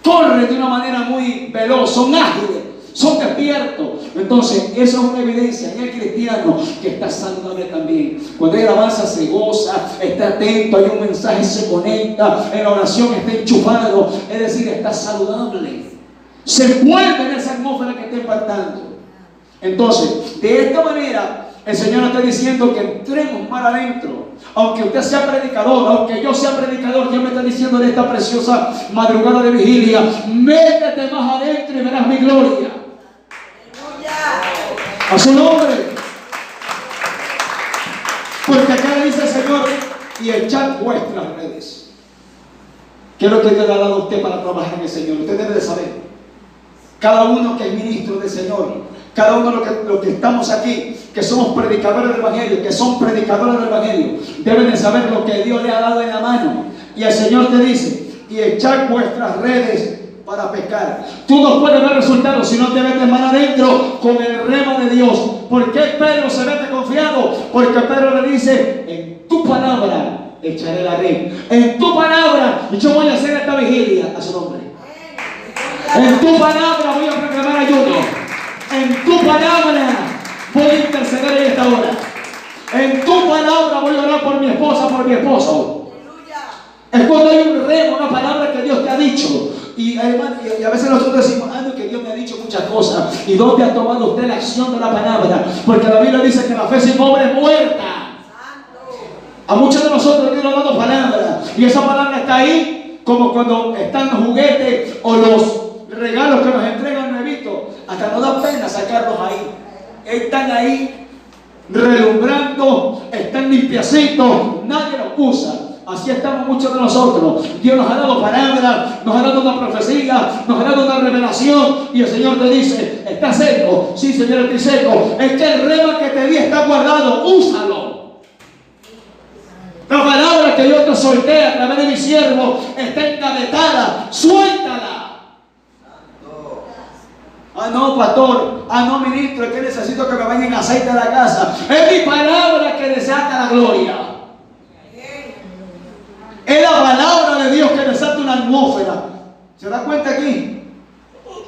Corren de una manera muy veloz, son ágiles, son despiertos. Entonces, eso es una evidencia en el cristiano que está saludable también. Cuando él avanza, se goza, está atento, hay un mensaje, se conecta, en la oración está enchufado, es decir, está saludable. Se envuelve en esa atmósfera que está impactando. Entonces, de esta manera, el Señor nos está diciendo que entremos más adentro. Aunque usted sea predicador, aunque yo sea predicador, Dios me está diciendo en esta preciosa madrugada de vigilia, métete más adentro y verás mi gloria. A su nombre. Porque acá le dice el Señor, y echad vuestras redes. ¿Qué es lo que Dios le ha dado a usted para trabajar en el Señor? Usted debe de saber. Cada uno que es ministro del Señor, Cada uno de los que estamos aquí, que somos predicadores del Evangelio, que son predicadores del Evangelio, deben de saber lo que Dios le ha dado en la mano. Y el Señor te dice, y echad vuestras redes para pescar. Tú no puedes ver resultados si no te metes más adentro con el rema de Dios. ¿Por qué Pedro se mete confiado? Porque Pedro le dice, en tu palabra echaré la red. En tu palabra yo voy a hacer esta vigilia a su nombre. En tu palabra voy a proclamar ayuno. En tu palabra voy a interceder en esta hora. En tu palabra voy a orar por mi esposa, por mi esposo. Es cuando hay un rema, una palabra que Dios te ha dicho. Y a veces nosotros decimos, no, que Dios me ha dicho muchas cosas. ¿Y dónde ha tomado usted la acción de la palabra? Porque la Biblia dice que la fe sin obra es muerta. A muchos de nosotros Dios nos ha dado palabra. Y esa palabra está ahí, como cuando están los juguetes o los regalos que nos entregan nuevitos. Hasta nos da pena sacarlos ahí. Están ahí relumbrando, están limpiecitos, nadie los usa. Así estamos muchos de nosotros. Dios nos ha dado palabra, nos ha dado una profecía, nos ha dado una revelación. Y el Señor te dice, ¿está seco? Sí, Señor, estoy seco. Es que el rema que te di está guardado, úsalo. La palabra que yo te solté a través de mi siervo está engavetada, suéltala. Ah, no, pastor. Ah, no, ministro, es que necesito que me bañen aceite a la casa. Es mi palabra que desata la gloria. Es la palabra de Dios que desata una atmósfera. ¿Se da cuenta aquí?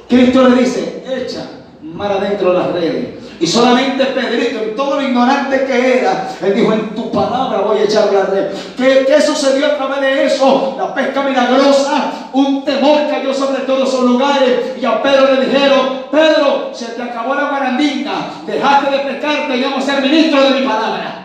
Cristo le dice, echa mar adentro las redes. Y solamente Pedrito, en todo lo ignorante que era, él dijo, en tu palabra voy a echar la red. ¿Qué sucedió a través de eso? La pesca milagrosa, un temor cayó sobre todos esos lugares. Y a Pedro le dijeron, Pedro, se te acabó la barandinga, dejaste de pescar, te llamo a ser ministro de mi palabra.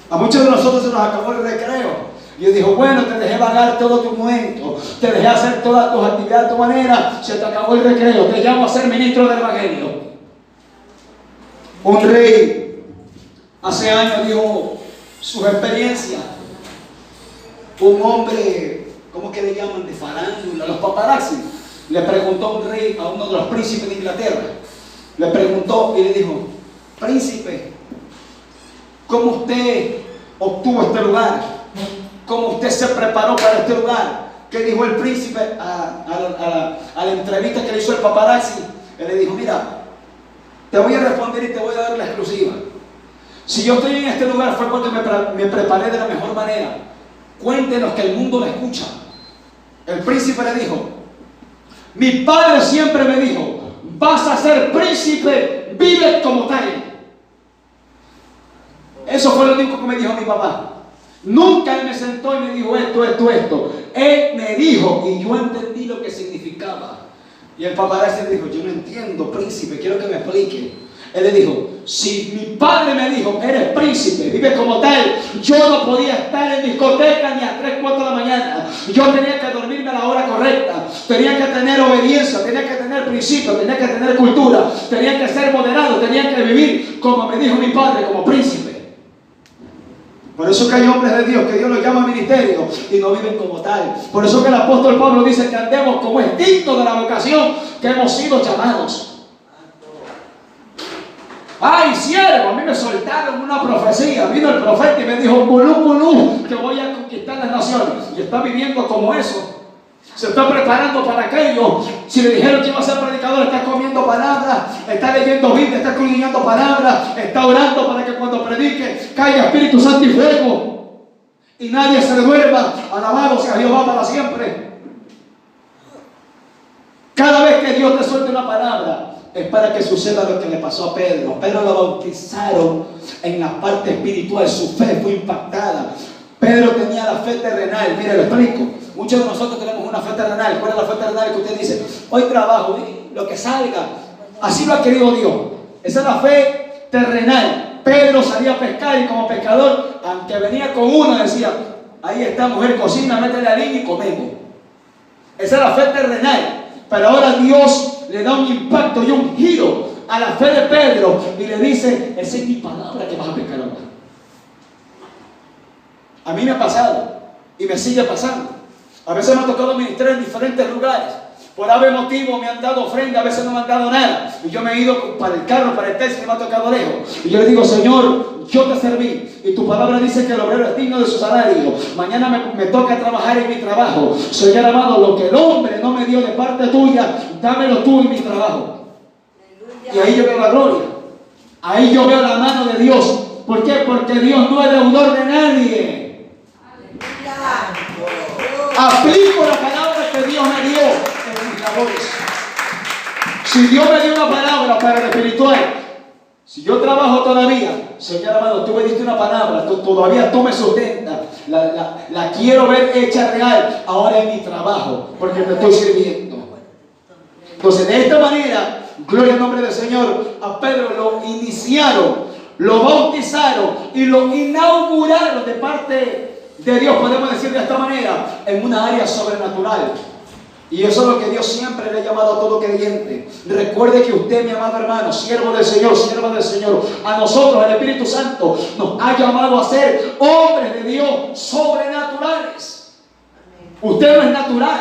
A muchos de nosotros se nos acabó el recreo. Y él dijo, bueno, te dejé vagar todo tu momento, te dejé hacer todas tus actividades a tu manera, se te acabó el recreo, te llamo a ser ministro del Evangelio. Un rey hace años dijo sus experiencias. Un hombre, ¿cómo que le llaman? De farándula, los paparazzi. Le preguntó a un rey, a uno de los príncipes de Inglaterra, le preguntó y le dijo, príncipe, ¿cómo usted obtuvo este lugar? ¿Cómo usted se preparó para este lugar? ¿Qué dijo el príncipe a la entrevista que le hizo el paparazzi? Él le dijo, mira, te voy a responder y te voy a dar la exclusiva. Si yo estoy en este lugar fue porque me preparé de la mejor manera. Cuéntenos que el mundo lo escucha. El príncipe le dijo, mi padre siempre me dijo, vas a ser príncipe, vive como tal. Eso fue lo único que me dijo mi papá. Nunca él me sentó y me dijo esto. Él me dijo y yo entendí lo que significaba. Y el paparazzi le dijo, yo no entiendo, príncipe, quiero que me explique. Él le dijo, si mi padre me dijo, eres príncipe, vive como tal, yo no podía estar en discoteca ni a 3, 4 de la mañana. Yo tenía que dormirme a la hora correcta, tenía que tener obediencia, tenía que tener principios, tenía que tener cultura, tenía que ser moderado, tenía que vivir como me dijo mi padre, como príncipe. Por eso que hay hombres de Dios que Dios los llama a ministerio y no viven como tal. Por eso que el apóstol Pablo dice que andemos como es digno de la vocación que hemos sido llamados. Ay, siervo, a mí me soltaron una profecía. Vino el profeta y me dijo, bulú, que voy a conquistar las naciones. Y está viviendo como eso. Se está preparando para aquello. Si le dijeron que iba a ser predicador, está comiendo palabras, está leyendo Biblia, está escudriñando palabras, está orando para que cuando predique caiga Espíritu Santo y fuego y nadie se duerma. Alabado sea Jehová para siempre. Cada vez que Dios te suelta una palabra es para que suceda lo que le pasó a Pedro. Pedro lo bautizaron en la parte espiritual, su fe fue impactada. Pedro tenía la fe terrenal. Mire, lo explico. Muchos de nosotros tenemos una fe terrenal. ¿Cuál es la fe terrenal que usted dice? Hoy trabajo, lo que salga. Así lo ha querido Dios. Esa es la fe terrenal. Pedro salía a pescar y como pescador, aunque venía con uno, decía, ahí está, mujer, cocina, métele a harina y comemos. Esa es la fe terrenal. Pero ahora Dios le da un impacto y un giro a la fe de Pedro y le dice, esa es mi palabra que vas a pescar ahora. A mí me ha pasado y me sigue pasando. A veces me ha tocado ministrar en diferentes lugares Por ave motivo me han dado ofrenda, a veces no me han dado nada. Y yo me he ido para el carro, para el taxi, que me ha tocado lejos. Y yo le digo, Señor, yo te serví. Y tu palabra dice que el obrero es digno de su salario. Mañana me toca trabajar en mi trabajo. Señor amado, lo que el hombre no me dio de parte tuya, dámelo tú en mi trabajo. Y ahí yo veo la gloria. Ahí yo veo la mano de Dios. ¿Por qué? Porque Dios no es deudor de nadie. Aplico la palabra que Dios me dio en mis labores. Si Dios me dio una palabra para el espiritual, si yo trabajo todavía, Señor amado, tú me diste una palabra, todavía tú me sustentas, la quiero ver hecha real ahora en mi trabajo, porque te estoy sirviendo. Entonces, de esta manera, gloria al nombre del Señor, a Pedro lo iniciaron, lo bautizaron y lo inauguraron de parte de Dios, podemos decir de esta manera, en una área sobrenatural. Y eso es lo que Dios siempre le ha llamado a todo creyente. Recuerde que usted, mi amado hermano, siervo del Señor, sierva del Señor, a nosotros, el Espíritu Santo, nos ha llamado a ser hombres de Dios sobrenaturales. Usted no es natural.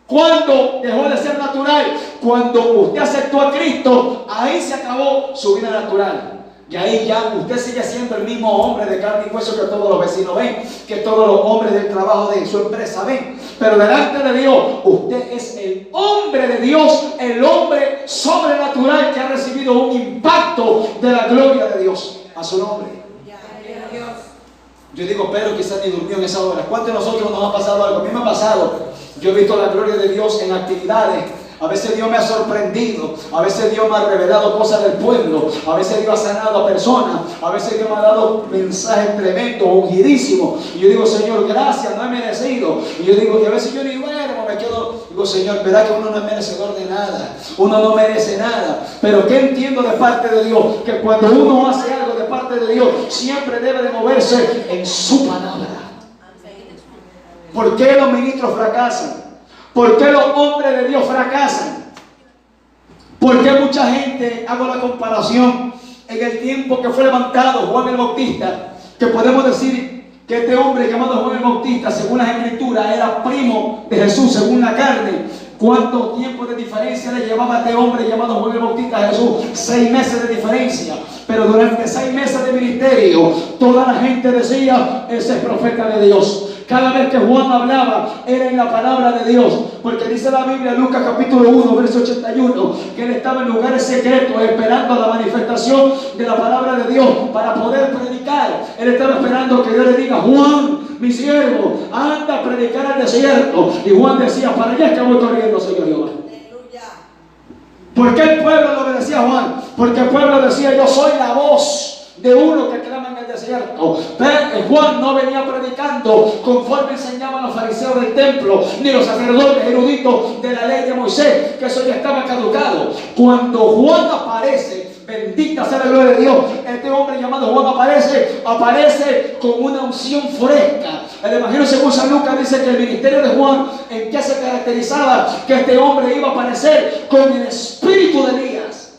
¿Cuándo dejó de ser natural? Cuando usted aceptó a Cristo, ahí se acabó su vida natural. Y ahí ya usted sigue siendo el mismo hombre de carne y hueso que todos los vecinos ven, que todos los hombres del trabajo de su empresa ven. Pero delante de Dios, usted es el hombre de Dios, el hombre sobrenatural que ha recibido un impacto de la gloria de Dios a su nombre. Yo digo, Pedro quizás ni durmió en esa hora. ¿Cuántos de nosotros nos ha pasado algo? A mí me ha pasado. Yo he visto la gloria de Dios en actividades. A veces Dios me ha sorprendido, a veces Dios me ha revelado cosas del pueblo, a veces Dios ha sanado a personas, a veces Dios me ha dado mensajes tremendos, ungidísimos. Y yo digo, Señor, gracias, no he merecido. Y yo digo, que a veces yo ni duermo, me quedo, digo, Señor, verdad que uno no es merecedor de nada, uno no merece nada. Pero ¿qué entiendo de parte de Dios? Que cuando uno hace algo de parte de Dios, siempre debe de moverse en su palabra. ¿Por qué los ministros fracasan? ¿Por qué los hombres de Dios fracasan? ¿Por qué mucha gente, hago la comparación, en el tiempo que fue levantado Juan el Bautista, que podemos decir que este hombre llamado Juan el Bautista, según las Escrituras, era primo de Jesús, según la carne? ¿Cuánto tiempo de diferencia le llevaba a este hombre llamado Juan el Bautista a Jesús? 6 meses de diferencia. Pero durante 6 meses de ministerio, toda la gente decía, ese es profeta de Dios. Cada vez que Juan hablaba, era en la palabra de Dios. Porque dice la Biblia, Lucas capítulo 1, verso 81, que él estaba en lugares secretos esperando la manifestación de la palabra de Dios para poder predicar. Él estaba esperando que Dios le diga, Juan, mi siervo, anda a predicar al desierto. Y Juan decía, para allá es que voy corriendo, Señor Jehová. ¿Por qué el pueblo le obedecía a Juan? Porque el pueblo decía, yo soy la voz de uno que clama en el desierto. Pero Juan no venía predicando conforme enseñaban los fariseos del templo, ni los sacerdotes eruditos de la ley de Moisés, que eso ya estaba caducado. Cuando Juan aparece, bendita sea la gloria de Dios, este hombre llamado Juan aparece con una unción fresca. El Evangelio según San Lucas dice que el ministerio de Juan, ¿en qué se caracterizaba? Que este hombre iba a aparecer con el espíritu de Elías.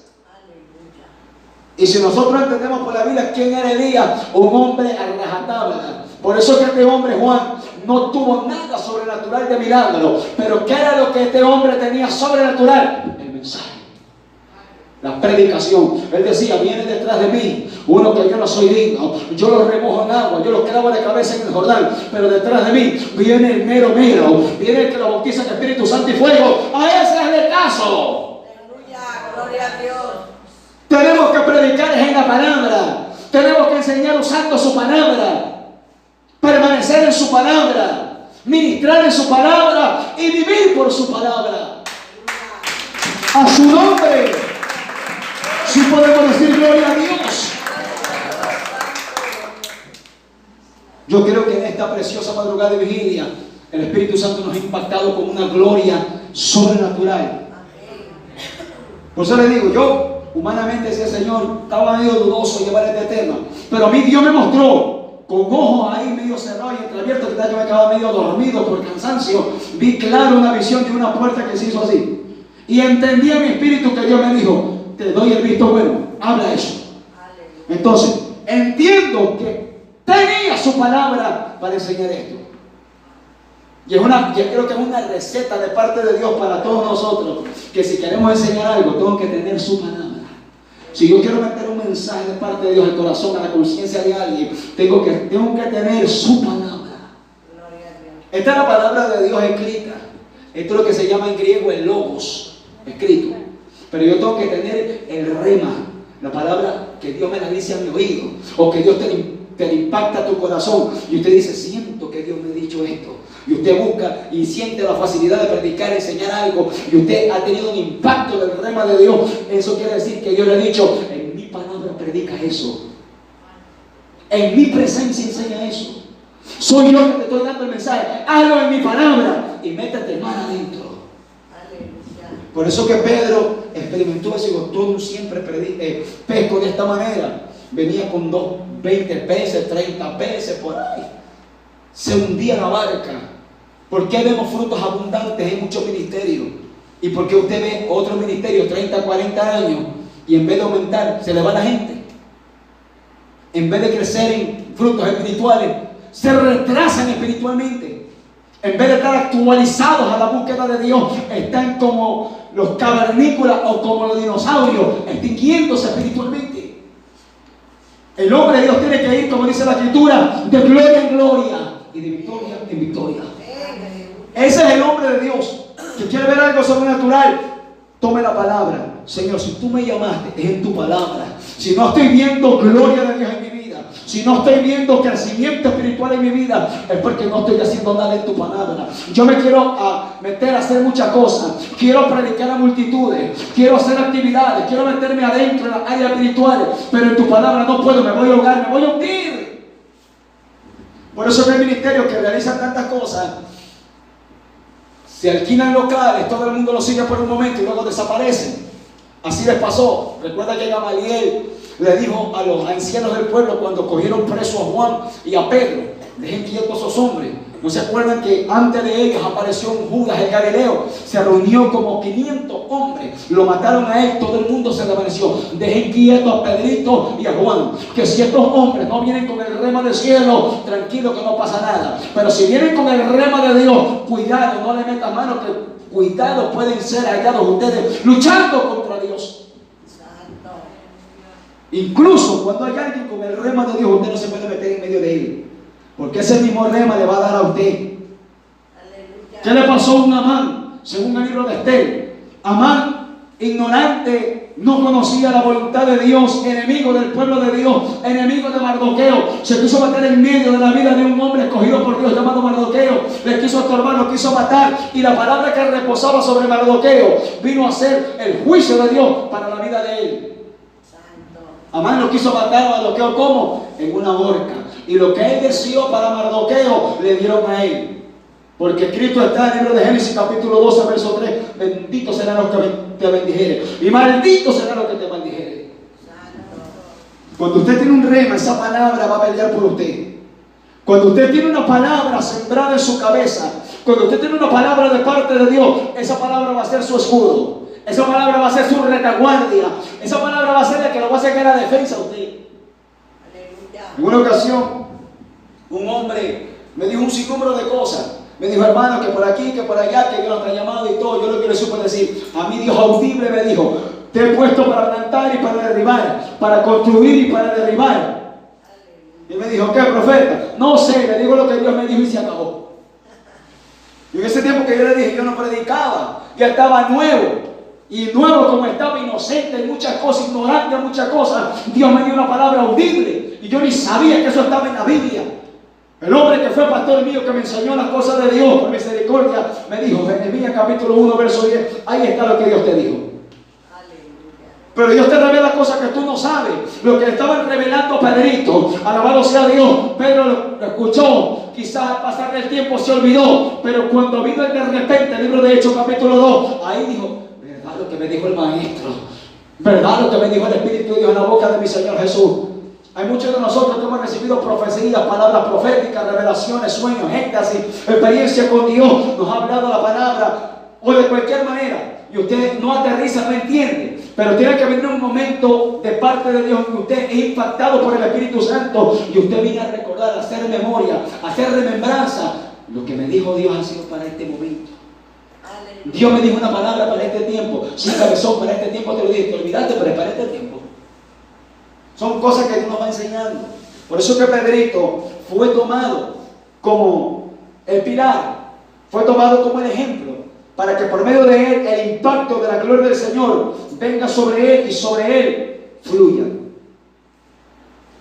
Y si nosotros entendemos por la Biblia quién era Elías, un hombre a rajatabla. Por eso que este hombre Juan no tuvo nada sobrenatural de milagro. Pero ¿qué era lo que este hombre tenía sobrenatural? El mensaje, la predicación. Él decía, viene detrás de mí uno que yo no soy digno, yo lo remojo en agua, yo lo clavo de cabeza en el Jordán, pero detrás de mí viene el mero, viene el que lo bautiza en Espíritu Santo y fuego. A ese es el caso. Aleluya, gloria a Dios. Tenemos que predicar en la palabra. Tenemos que enseñar usando su palabra. Permanecer en su palabra. Ministrar en su palabra. Y vivir por su palabra. A su nombre. Si podemos decir gloria a Dios. Yo creo que en esta preciosa madrugada de vigilia, el Espíritu Santo nos ha impactado con una gloria sobrenatural. Por eso le digo, yo humanamente decía, Señor, estaba medio dudoso llevar este tema, pero a mí Dios me mostró con ojos ahí medio cerrados y entreabiertos, que yo me quedaba medio dormido por cansancio. Vi claro una visión de una puerta que se hizo así y entendí en mi espíritu que Dios me dijo, te doy el visto bueno, habla eso. Entonces entiendo que tenía su palabra para enseñar esto. Y yo creo que es una receta de parte de Dios para todos nosotros, que si queremos enseñar algo, tengo que tener su palabra. Si yo quiero meter un mensaje de parte de Dios al corazón, a la conciencia de alguien, tengo que tener su palabra. Esta es la palabra de Dios escrita. Esto es lo que se llama en griego el logos, escrito. Pero yo tengo que tener el rema, la palabra que Dios me la dice a mi oído, o que Dios te impacta tu corazón. Y usted dice, siento que Dios me ha dicho esto. Y usted busca y siente la facilidad de predicar, enseñar algo, y usted ha tenido un impacto del rema de Dios. Eso quiere decir que Dios le ha dicho, en mi palabra predica eso, en mi presencia enseña eso. Soy yo que te estoy dando el mensaje, hazlo en mi palabra y métete más adentro. Por eso que Pedro experimentó eso. Digo, todo siempre pesco de esta manera. Venía con 20 peces, 30 peces por ahí. Se hundía la barca. ¿Por qué vemos frutos abundantes en muchos ministerios? ¿Y por qué usted ve otro ministerio 30, 40 años y en vez de aumentar se le va la gente? En vez de crecer en frutos espirituales, se retrasan espiritualmente. En vez de estar actualizados a la búsqueda de Dios, están como los cavernícolas o como los dinosaurios, extinguiéndose espiritualmente. El hombre de Dios tiene que ir, como dice la Escritura, de gloria en gloria y de victoria en victoria. Ese es el hombre de Dios que quiere ver algo sobrenatural. Tome la palabra. Señor, si tú me llamaste, es en tu palabra. Si no estoy viendo gloria de Dios en mi vida, si no estoy viendo crecimiento espiritual en mi vida, es porque no estoy haciendo nada en tu palabra. Yo me quiero meter a hacer muchas cosas. Quiero predicar a multitudes, quiero hacer actividades, quiero meterme adentro en las áreas espirituales, pero en tu palabra no puedo, me voy a ahogar, me voy a hundir. Por eso que hay ministerios que realizan tantas cosas, se alquilan locales, todo el mundo los sigue por un momento y luego desaparecen. Así les pasó. Recuerda que Gamaliel le dijo a los ancianos del pueblo cuando cogieron preso a Juan y a Pedro, dejen quietos a esos hombres. ¿No se acuerdan que antes de ellos apareció un Judas el Galileo? Se reunió como 500 hombres, lo mataron a él, todo el mundo se desvaneció. Dejen quietos a Pedrito y a Juan, que si estos hombres no vienen con el rema del cielo, tranquilo que no pasa nada. Pero si vienen con el rema de Dios, cuidado, no le metan mano, que cuidado, pueden ser hallados ustedes luchando contra Dios. Incluso cuando hay alguien con el rema de Dios, usted no se puede meter en medio de él, porque ese mismo rema le va a dar a usted. Aleluya. ¿Qué le pasó a un Amán? Según el libro de Esther, Amán, ignorante, no conocía la voluntad de Dios, enemigo del pueblo de Dios, enemigo de Mardoqueo, se quiso meter en medio de la vida de un hombre escogido por Dios llamado Mardoqueo, le quiso estorbar, lo quiso matar, y la palabra que reposaba sobre Mardoqueo vino a ser el juicio de Dios para la vida de él. Amán lo quiso matar a Mardoqueo, ¿cómo? En una horca. Y lo que él deseó para Mardoqueo, le dieron a él. Porque escrito está en el libro de Génesis capítulo 12, verso 3, bendito será los que te bendijere, y maldito será los que te maldijere. Cuando usted tiene un rema, esa palabra va a pelear por usted. Cuando usted tiene una palabra sembrada en su cabeza, cuando usted tiene una palabra de parte de Dios, esa palabra va a ser su escudo. Esa palabra va a ser su retaguardia. Esa palabra va a ser la que lo va a sacar a defensa a usted. Aleluya. En una ocasión, un hombre me dijo un sinnúmero de cosas. Me dijo, hermano, que por aquí, que por allá, que Dios nos ha llamado y todo. Yo lo que le supe decir, a mí Dios audible me dijo, te he puesto para plantar y para derribar, para construir y para derribar. Y me dijo, ¿qué, profeta? No sé, le digo lo que Dios me dijo y se acabó. Y en ese tiempo que yo le dije, yo no predicaba, ya estaba nuevo. Y nuevo como estaba, inocente en muchas cosas, ignorante en muchas cosas, Dios me dio una palabra audible y yo ni sabía que eso estaba en la Biblia. El hombre que fue pastor mío, que me enseñó las cosas de Dios por misericordia, me dijo, Jeremías capítulo 1, verso 10, ahí está lo que Dios te dijo. Pero Dios te revela cosas que tú no sabes. Lo que le estaban revelando a Pedrito, alabado sea Dios, Pedro lo escuchó. Quizás al pasar del tiempo se olvidó, pero cuando vino de repente el libro de Hechos capítulo 2, ahí dijo, verdad lo que me dijo el maestro, verdad lo que me dijo el Espíritu de Dios en la boca de mi Señor Jesús. Hay muchos de nosotros que hemos recibido profecías, palabras proféticas, revelaciones, sueños, éxtasis, experiencia con Dios. Nos ha hablado la palabra o de cualquier manera y usted no aterriza, no entiende. Pero tiene que venir un momento de parte de Dios que usted es impactado por el Espíritu Santo y usted viene a recordar, a hacer memoria, a hacer remembranza lo que me dijo Dios ha sido para este momento. Aleluya. Dios me dijo una palabra para este tiempo. Sí, cabezón, para este tiempo te lo dije. Te olvidaste, pero es para este tiempo. Son cosas que Dios nos va enseñando. Por eso que Pedrito fue tomado como el pilar, fue tomado como el ejemplo, para que por medio de él el impacto de la gloria del Señor venga sobre él y sobre él fluya.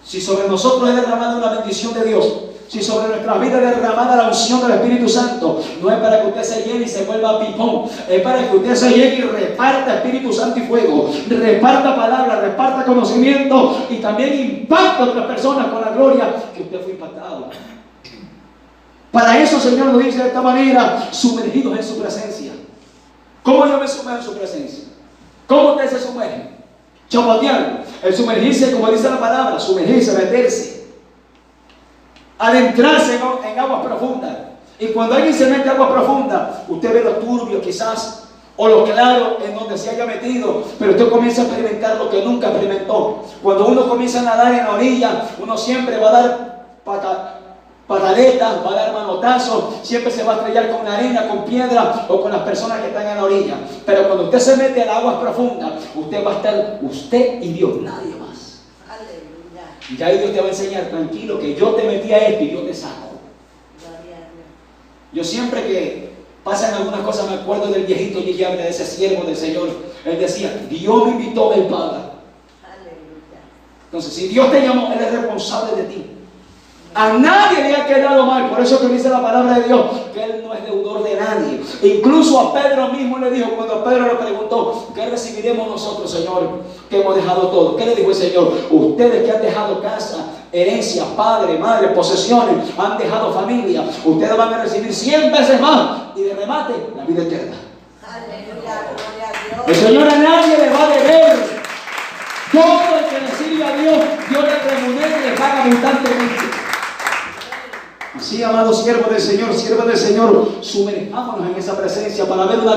Si sobre nosotros es derramada una bendición de Dios, si sobre nuestras vidas es derramada la unción del Espíritu Santo, no es para que usted se llene y se vuelva pipón, es para que usted se llene y reparta Espíritu Santo y fuego, reparta palabras, reparta conocimiento y también impacta a otras personas con la gloria que usted fue impactado. Para eso, Señor, nos dice de esta manera, sumergidos en su presencia. ¿Cómo yo me sumerjo en su presencia? ¿Cómo usted se sumerge? Chapoteando. El sumergirse, como dice la palabra, sumergirse, meterse, adentrarse en aguas profundas. Y cuando alguien se mete en aguas profundas, usted ve lo turbio quizás, o lo claro en donde se haya metido, pero usted comienza a experimentar lo que nunca experimentó. Cuando uno comienza a nadar en la orilla, uno siempre va a dar pataletas, va a dar manotazos, siempre se va a estrellar con la arena, con piedra o con las personas que están en la orilla. Pero cuando usted se mete en aguas profundas, usted va a estar usted y Dios, nadie más. Aleluya. Y ahí Dios te va a enseñar, tranquilo, que yo te metí a esto y yo te saco. Gloria a Dios. Yo siempre que pasan algunas cosas me acuerdo del viejito Guillermo, de ese siervo del Señor. Él decía, Dios me invitó, Él paga. Aleluya. Entonces, si Dios te llamó, Él es responsable de ti. A nadie le ha quedado mal. Por eso que dice la palabra de Dios que Él no es deudor de nadie. Incluso a Pedro mismo le dijo, cuando Pedro le preguntó, ¿qué recibiremos nosotros, Señor, que hemos dejado todo? ¿Qué le dijo el Señor? Ustedes que han dejado casa, herencia, padre, madre, posesiones, han dejado familia, ustedes van a recibir 100 veces más y de remate la vida eterna. Aleluya. Gloria a Dios. El Señor a nadie le va a deber. Todo el que le sirve a Dios, Dios le remunera y le paga abundantemente. Así, amados siervos del Señor, siervas del Señor, sumerjámonos en esa presencia para ver una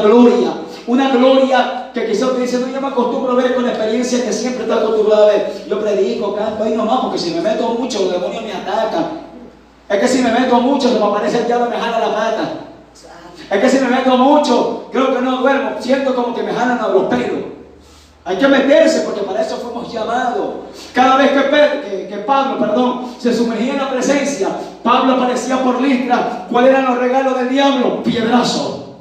gloria que quizás usted dice, no, yo me acostumbro a ver con la experiencia que siempre está acostumbrado a ver. Yo predico, canto ahí nomás, porque si me meto mucho, los demonios me atacan. Es que si me meto mucho, se me aparece el diablo y me jala la pata. Es que si me meto mucho, creo que no duermo, siento como que me jalan a los pelos. Hay que meterse porque para eso fuimos llamados. Cada vez que Pablo se sumergía en la presencia, Pablo aparecía por Listra. ¿Cuáles eran los regalos del diablo? Piedrazo.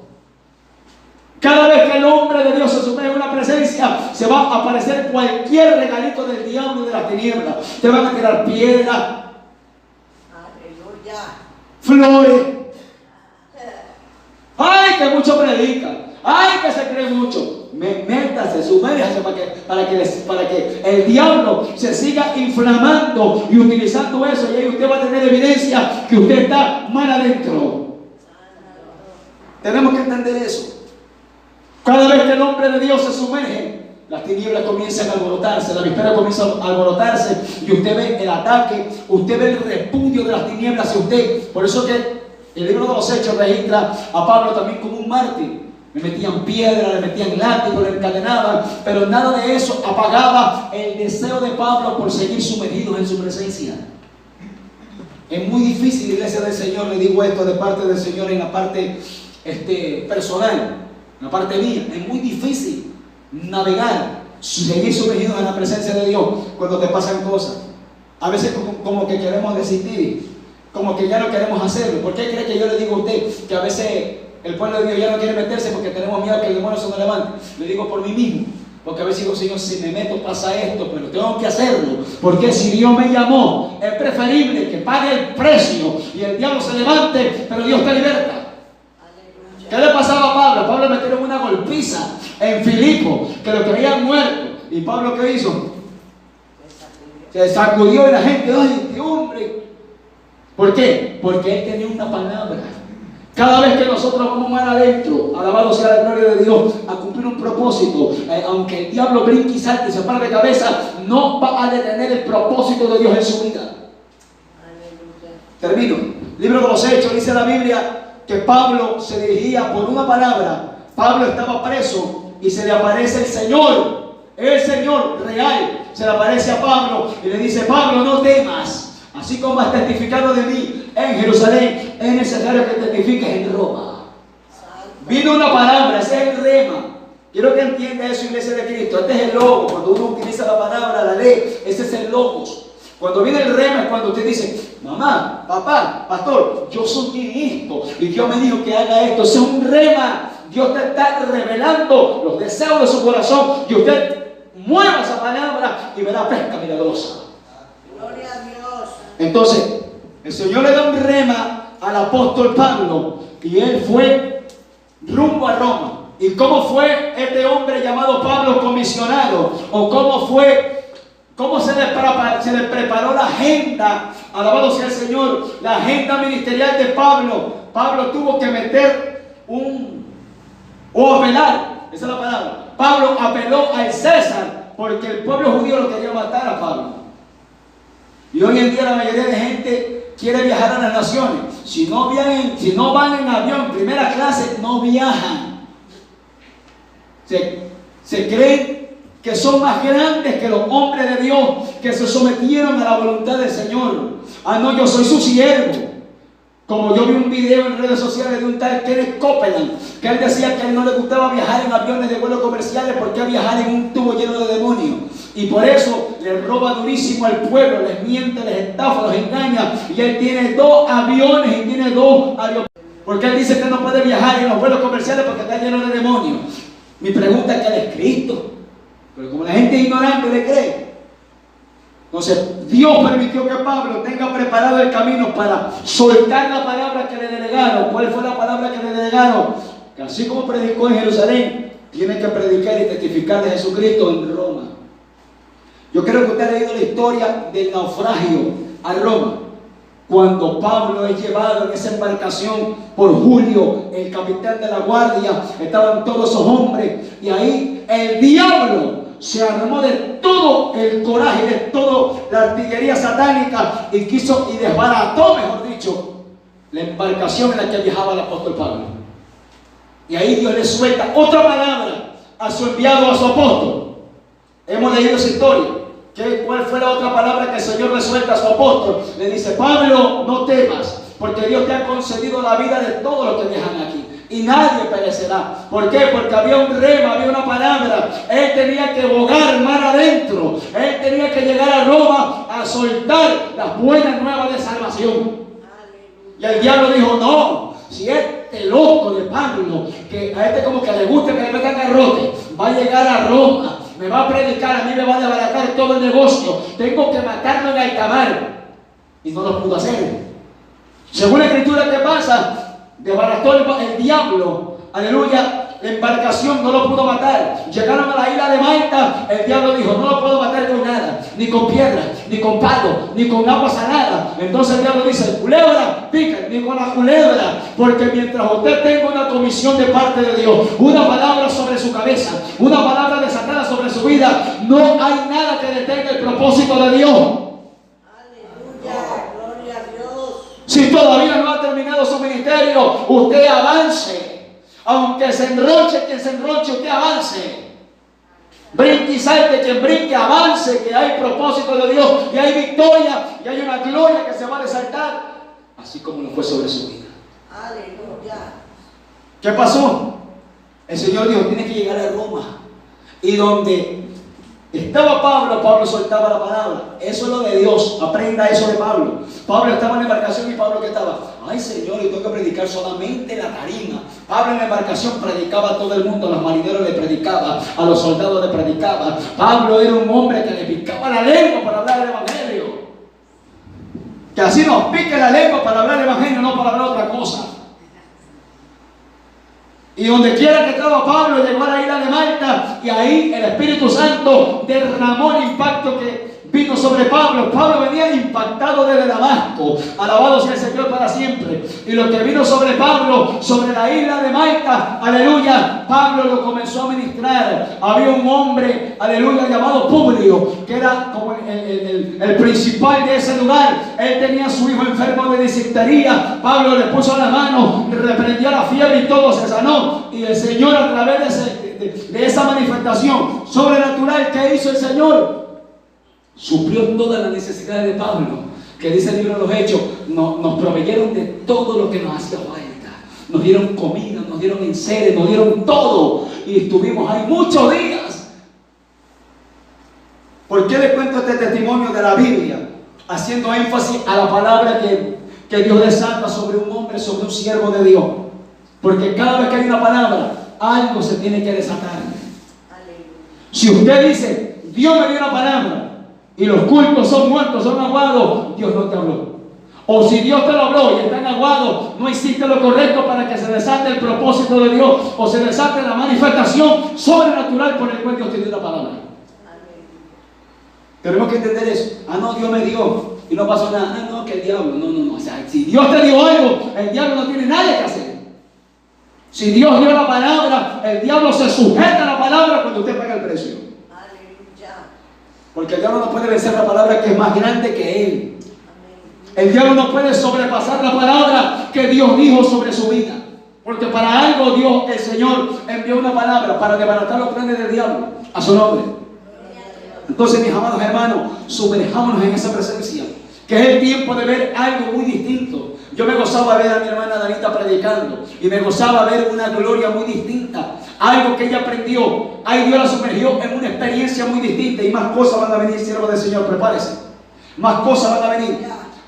Cada vez que el hombre de Dios se sumerge en una presencia, se va a aparecer cualquier regalito del diablo y de la tiniebla. Te van a tirar piedra, Aleluya. flores. ¡Ay, que mucho predican! ¡Ay, que se cree mucho! Métase, sumérjase para que el diablo se siga inflamando y utilizando eso, y ahí usted va a tener evidencia que usted está mal adentro. Tenemos que entender eso. Cada vez que el hombre de Dios se sumerge, las tinieblas comienzan a alborotarse, la víspera comienza a alborotarse y usted ve el ataque, usted ve el repudio de las tinieblas hacia usted. Por eso que el libro de los Hechos registra a Pablo también como un mártir. Le metían piedra, le metían látigo, le encadenaban, pero nada de eso apagaba el deseo de Pablo por seguir sumergidos en su presencia. Es muy difícil, iglesia del Señor, le digo esto de parte del Señor en la parte personal, en la parte mía. Es muy difícil navegar, seguir sumergidos en la presencia de Dios cuando te pasan cosas. A veces como que queremos desistir, como que ya no queremos hacerlo. ¿Por qué cree que yo le digo a usted que a veces el pueblo de Dios ya no quiere meterse porque tenemos miedo que el demonio se nos levante? Le digo por mí mismo, porque a veces digo, Señor, si me meto pasa esto, pero tengo que hacerlo, porque si Dios me llamó, es preferible que pague el precio y el diablo se levante, pero Dios te liberta. Aleluya. ¿Qué le pasaba a Pablo? Pablo le metieron una golpiza en Filipo, que lo creían muerto, y Pablo ¿qué hizo? Se sacudió y la gente, ¡ay, este hombre! ¿Por qué? Porque él tenía una palabra. Cada vez que nosotros vamos mal adentro, alabado sea la gloria de Dios, a cumplir un propósito, aunque el diablo brinque y salte y se pare de cabeza, no va a detener el propósito de Dios en su vida. Aleluya. Termino. Libro de los Hechos, dice la Biblia que Pablo se dirigía por una palabra. Pablo estaba preso y se le aparece el Señor real, se le aparece a Pablo y le dice, Pablo, no temas, así como has testificado de mí, en Jerusalén, es necesario que te edifiques en Roma. Vino una palabra, ese es el rema. Quiero que entienda eso, iglesia de Cristo. Este es el logos. Cuando uno utiliza la palabra, la ley, ese es el logos. Cuando viene el rema es cuando usted dice, mamá, papá, pastor, yo soñé esto y Dios me dijo que haga esto. Ese es un rema. Dios te está revelando los deseos de su corazón y usted mueva esa palabra y verá pesca milagrosa. Gloria a Dios. Entonces, el Señor le da un rema al apóstol Pablo y él fue rumbo a Roma. ¿Y cómo fue este hombre llamado Pablo comisionado? ¿O cómo se le preparó la agenda? Alabado sea el Señor, la agenda ministerial de Pablo. Pablo tuvo que meter apelar, esa es la palabra. Pablo apeló al César porque el pueblo judío lo quería matar a Pablo. Y hoy en día la mayoría de gente quiere viajar a las naciones. Si no van en avión, primera clase, no viajan. Se creen que son más grandes que los hombres de Dios que se sometieron a la voluntad del Señor. Ah, no, yo soy su siervo. Como yo vi un video en redes sociales de un tal Kenneth Copeland, que él decía que a él no le gustaba viajar en aviones de vuelos comerciales porque viajar en un tubo lleno de demonios. Y por eso le roba durísimo al pueblo, les miente, les estafa, los engaña. Y él tiene 2 aviones y tiene 2 aeropuertos. Porque él dice que no puede viajar en los vuelos comerciales porque está lleno de demonios. Mi pregunta es que él es Cristo. Pero como la gente es ignorante le cree. Entonces Dios permitió que Pablo tenga preparado el camino para soltar la palabra que le delegaron. ¿Cuál fue la palabra que le delegaron? Que así como predicó en Jerusalén, tiene que predicar y testificar de Jesucristo en Roma. Yo creo que usted ha leído la historia del naufragio a Roma. Cuando Pablo es llevado en esa embarcación por Julio, el capitán de la guardia, estaban todos esos hombres y ahí el diablo se armó de todo el coraje, de toda la artillería satánica y desbarató, mejor dicho, la embarcación en la que viajaba el apóstol Pablo. Y ahí Dios le suelta otra palabra a su enviado, a su apóstol. Hemos leído esa historia. ¿Cuál fue la otra palabra que el Señor le suelta a su apóstol? Le dice, Pablo, no temas, porque Dios te ha concedido la vida de todos los que viajan aquí. Y nadie perecerá. ¿Por qué? Porque había un rema, había una palabra. Él tenía que bogar mar adentro. Él tenía que llegar a Roma a soltar las buenas nuevas de salvación. Y el diablo dijo, no, si este loco de Pablo, que a este como que le gusta que le metan garrote, va a llegar a Roma, me va a predicar, a mí me va a desbaratar todo el negocio, tengo que matarlo en alta mar. Y no lo pudo hacer. Según la escritura, ¿qué pasa? Desbarató el diablo, aleluya, la embarcación, no lo pudo matar. Llegaron a la isla de Malta, el diablo dijo, no lo puedo matar con nada, ni con piedra, ni con palo, ni con agua salada. Entonces el diablo dice, culebra, pica, ni con la culebra, porque mientras usted tenga una comisión de parte de Dios, una palabra sobre su cabeza, una palabra desatada sobre su vida, no hay nada que detenga el propósito de Dios. Aleluya, gloria a Dios. Si todavía no ha terminado su ministerio, usted avance. Aunque se enroche quien se enroche, usted avance. Brinque y salte quien brinque, avance, que hay propósito de Dios, y hay victoria, y hay una gloria que se va a resaltar, así como lo fue sobre su vida. Aleluya. ¿Qué pasó? El Señor dijo, tiene que llegar a Roma. Y donde estaba Pablo soltaba la palabra. Eso es lo de Dios. Aprenda eso de Pablo. Pablo estaba en la embarcación y Pablo que estaba, ay Señor, y tengo que predicar solamente la tarima. Pablo en la embarcación predicaba a todo el mundo, a los marineros le predicaba, a los soldados le predicaba. Pablo era un hombre que le picaba la lengua para hablar el evangelio. Que así nos pique la lengua para hablar el evangelio, no para hablar otra cosa. Y donde quiera que estaba Pablo, llegó a la isla de Malta y ahí el Espíritu Santo derramó el impacto que vino sobre Pablo. Pablo venía impactado desde Damasco, alabado sea el Señor para siempre. Y lo que vino sobre Pablo, sobre la isla de Malta, aleluya, Pablo lo comenzó a ministrar. Había un hombre, aleluya, llamado Publio, que era como el principal de ese lugar. Él tenía a su hijo enfermo de disentería. Pablo le puso la mano, reprendió la fiebre y todo se sanó. Y el Señor, a través de esa manifestación sobrenatural que hizo el Señor, suplió todas las necesidades de Pablo. que dice el libro de los Hechos, nos proveyeron de todo lo que nos hacía falta. Nos dieron comida, nos dieron enseres, nos dieron todo. Y estuvimos ahí muchos días. ¿Por qué le cuento este testimonio de la Biblia? Haciendo énfasis a la palabra que Dios desata sobre un hombre, sobre un siervo de Dios. Porque cada vez que hay una palabra, algo se tiene que desatar. Si usted dice, Dios me dio una palabra, y los cultos son muertos, son aguados, Dios no te habló. O si Dios te lo habló y están aguados, no hiciste lo correcto para que se desate el propósito de Dios, o se desate la manifestación sobrenatural por el cual Dios te dio la palabra. Tenemos que entender eso. Ah, no, Dios me dio y no pasó nada. Ah, no, que el diablo. No. O sea, si Dios te dio algo, el diablo no tiene nada que hacer. Si Dios dio la palabra, el diablo se sujeta a la palabra cuando usted paga el precio. Porque el diablo no puede vencer la palabra que es más grande que él. El diablo no puede sobrepasar la palabra que Dios dijo sobre su vida. Porque para algo Dios, el Señor, envió una palabra para desbaratar los planes del diablo a su nombre. Entonces, mis amados hermanos, sumerjámonos en esa presencia, que es el tiempo de ver algo muy distinto. Yo me gozaba ver a mi hermana Danita predicando y me gozaba ver una gloria muy distinta, algo que ella aprendió. Ahí Dios la sumergió en una experiencia muy distinta y más cosas van a venir, siervo del Señor, prepárese. Más cosas van a venir,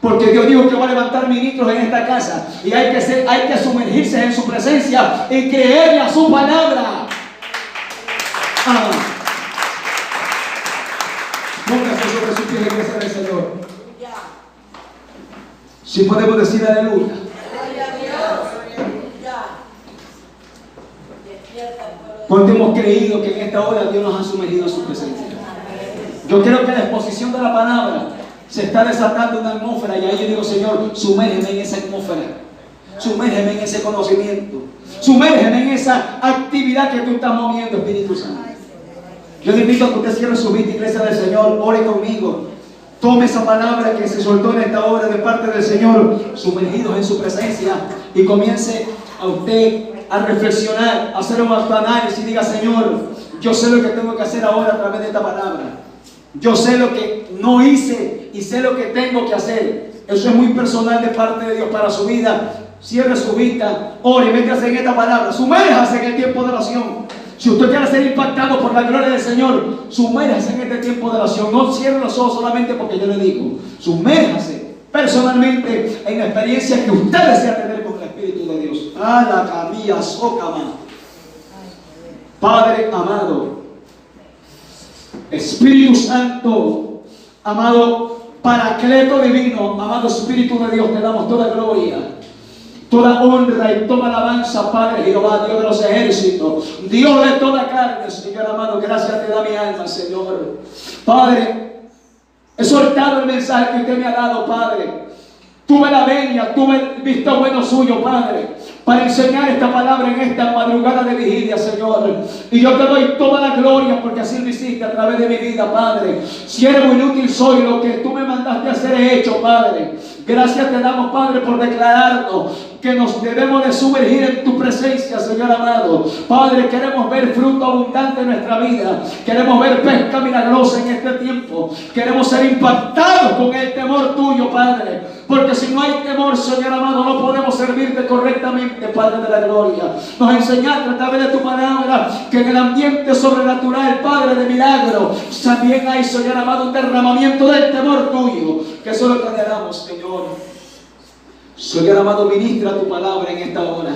porque Dios dijo que va a levantar ministros en esta casa y hay que sumergirse en su presencia y creerle a su palabra. Póngase sobre sus pies, iglesia del Señor. Si podemos decir aleluya. Cuando hemos creído que en esta hora Dios nos ha sumergido en su presencia. Yo creo que la exposición de la palabra se está desatando una atmósfera y ahí yo digo, Señor, sumérgeme en esa atmósfera. Sumérgeme en ese conocimiento. Sumérgeme en esa actividad que tú estás moviendo, Espíritu Santo. Yo le invito a que usted cierre su vida, iglesia del Señor, ore conmigo. Tome esa palabra que se soltó en esta hora de parte del Señor, sumergidos en su presencia, y comience a usted a reflexionar, a hacer un autoanálisis y diga, Señor, yo sé lo que tengo que hacer ahora a través de esta palabra. Yo sé lo que no hice y sé lo que tengo que hacer. Eso es muy personal de parte de Dios para su vida. Cierre su vista, ore, métase en esta palabra, sumérjase en el tiempo de oración. Si usted quiere ser impactado por la gloria del Señor, sumérjase en este tiempo de oración. No cierre los ojos solamente porque yo le digo. Sumérjase personalmente en la experiencia que usted desea tener con el Espíritu de Dios. Padre amado, Espíritu Santo, amado Paracleto divino, amado Espíritu de Dios, te damos toda gloria, toda honra y toda alabanza, Padre Jehová, Dios de los ejércitos, Dios de toda carne, Señor amado. Gracias te da mi alma, Señor. Padre, he soltado el mensaje que usted me ha dado, Padre. Tuve la venia, tuve el visto bueno suyo, Padre, para enseñar esta palabra en esta madrugada de vigilia, Señor. Y yo te doy toda la gloria porque así lo hiciste a través de mi vida, Padre. Siervo inútil soy, lo que tú me mandaste a hacer he hecho, Padre. Gracias te damos, Padre, por declararnos que nos debemos de sumergir en tu presencia, Señor amado. Padre, queremos ver fruto abundante en nuestra vida. Queremos ver pesca milagrosa en este tiempo. Queremos ser impactados con el temor tuyo, Padre. Porque si no hay temor, Señor amado, no podemos servirte correctamente, Padre de la gloria. Nos enseñaste a través de tu palabra que en el ambiente sobrenatural, Padre de milagro, también hay, Señor amado, un derramamiento del temor tuyo. Que eso es lo que anhelamos, Señor. Señor amado, ministra tu palabra en esta hora.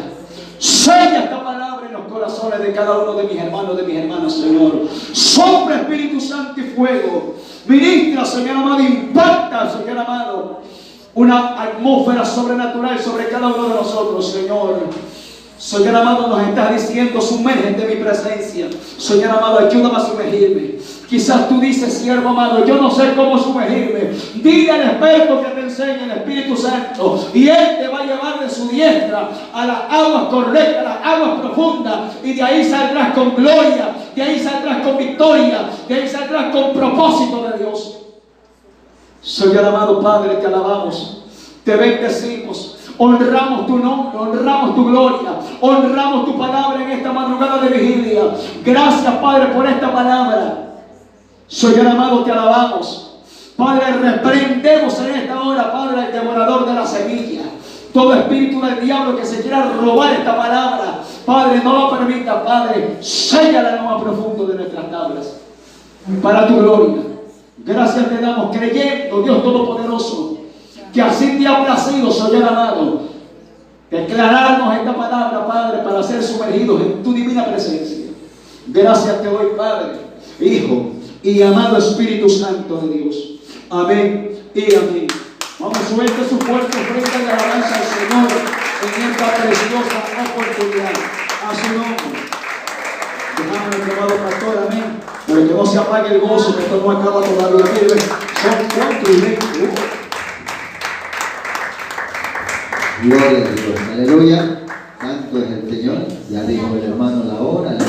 Sella esta palabra en los corazones de cada uno de mis hermanos, de mis hermanas, Señor. Sopla, Espíritu Santo, y fuego. Ministra, Señor amado, impacta, Señor amado, una atmósfera sobrenatural sobre cada uno de nosotros, Señor. Señor amado, nos estás diciendo, sumérgete en mi presencia. Señor amado, ayúdame a sumergirme. Quizás tú dices, siervo amado, yo no sé cómo sumergirme. Dile al experto que te enseñe, el Espíritu Santo, y Él te va a llevar de su diestra a las aguas correctas, a las aguas profundas, y de ahí saldrás con gloria, de ahí saldrás con victoria, de ahí saldrás con propósito de Dios. Señor amado Padre, te alabamos, te bendecimos, honramos tu nombre, honramos tu gloria, honramos tu palabra en esta madrugada de vigilia. Gracias, Padre, por esta palabra. Señor amado, te alabamos, Padre, reprendemos en esta hora, Padre, al devorador de la semilla. Todo espíritu del diablo que se quiera robar esta palabra, Padre, no lo permita, Padre. Séllala en lo más profundo de nuestras tablas, para tu gloria. Gracias te damos, creyendo, Dios Todopoderoso, que así te ha placido, Señor amado, declararnos esta palabra, Padre, para ser sumergidos en tu divina presencia. Gracias te doy, Padre, Hijo y amado Espíritu Santo de Dios. Amén y amén. Vamos a suelte su fuerte ofrenda de alabanza al Señor en esta preciosa oportunidad. A su nombre. Dejamos el llamado pastor, amén. Pero que no se apague el gozo, que esto no acaba todavía. Miren, son 4 y 20. Gloria a Dios, aleluya. Santo es el Señor. Ya dijo el hermano la hora.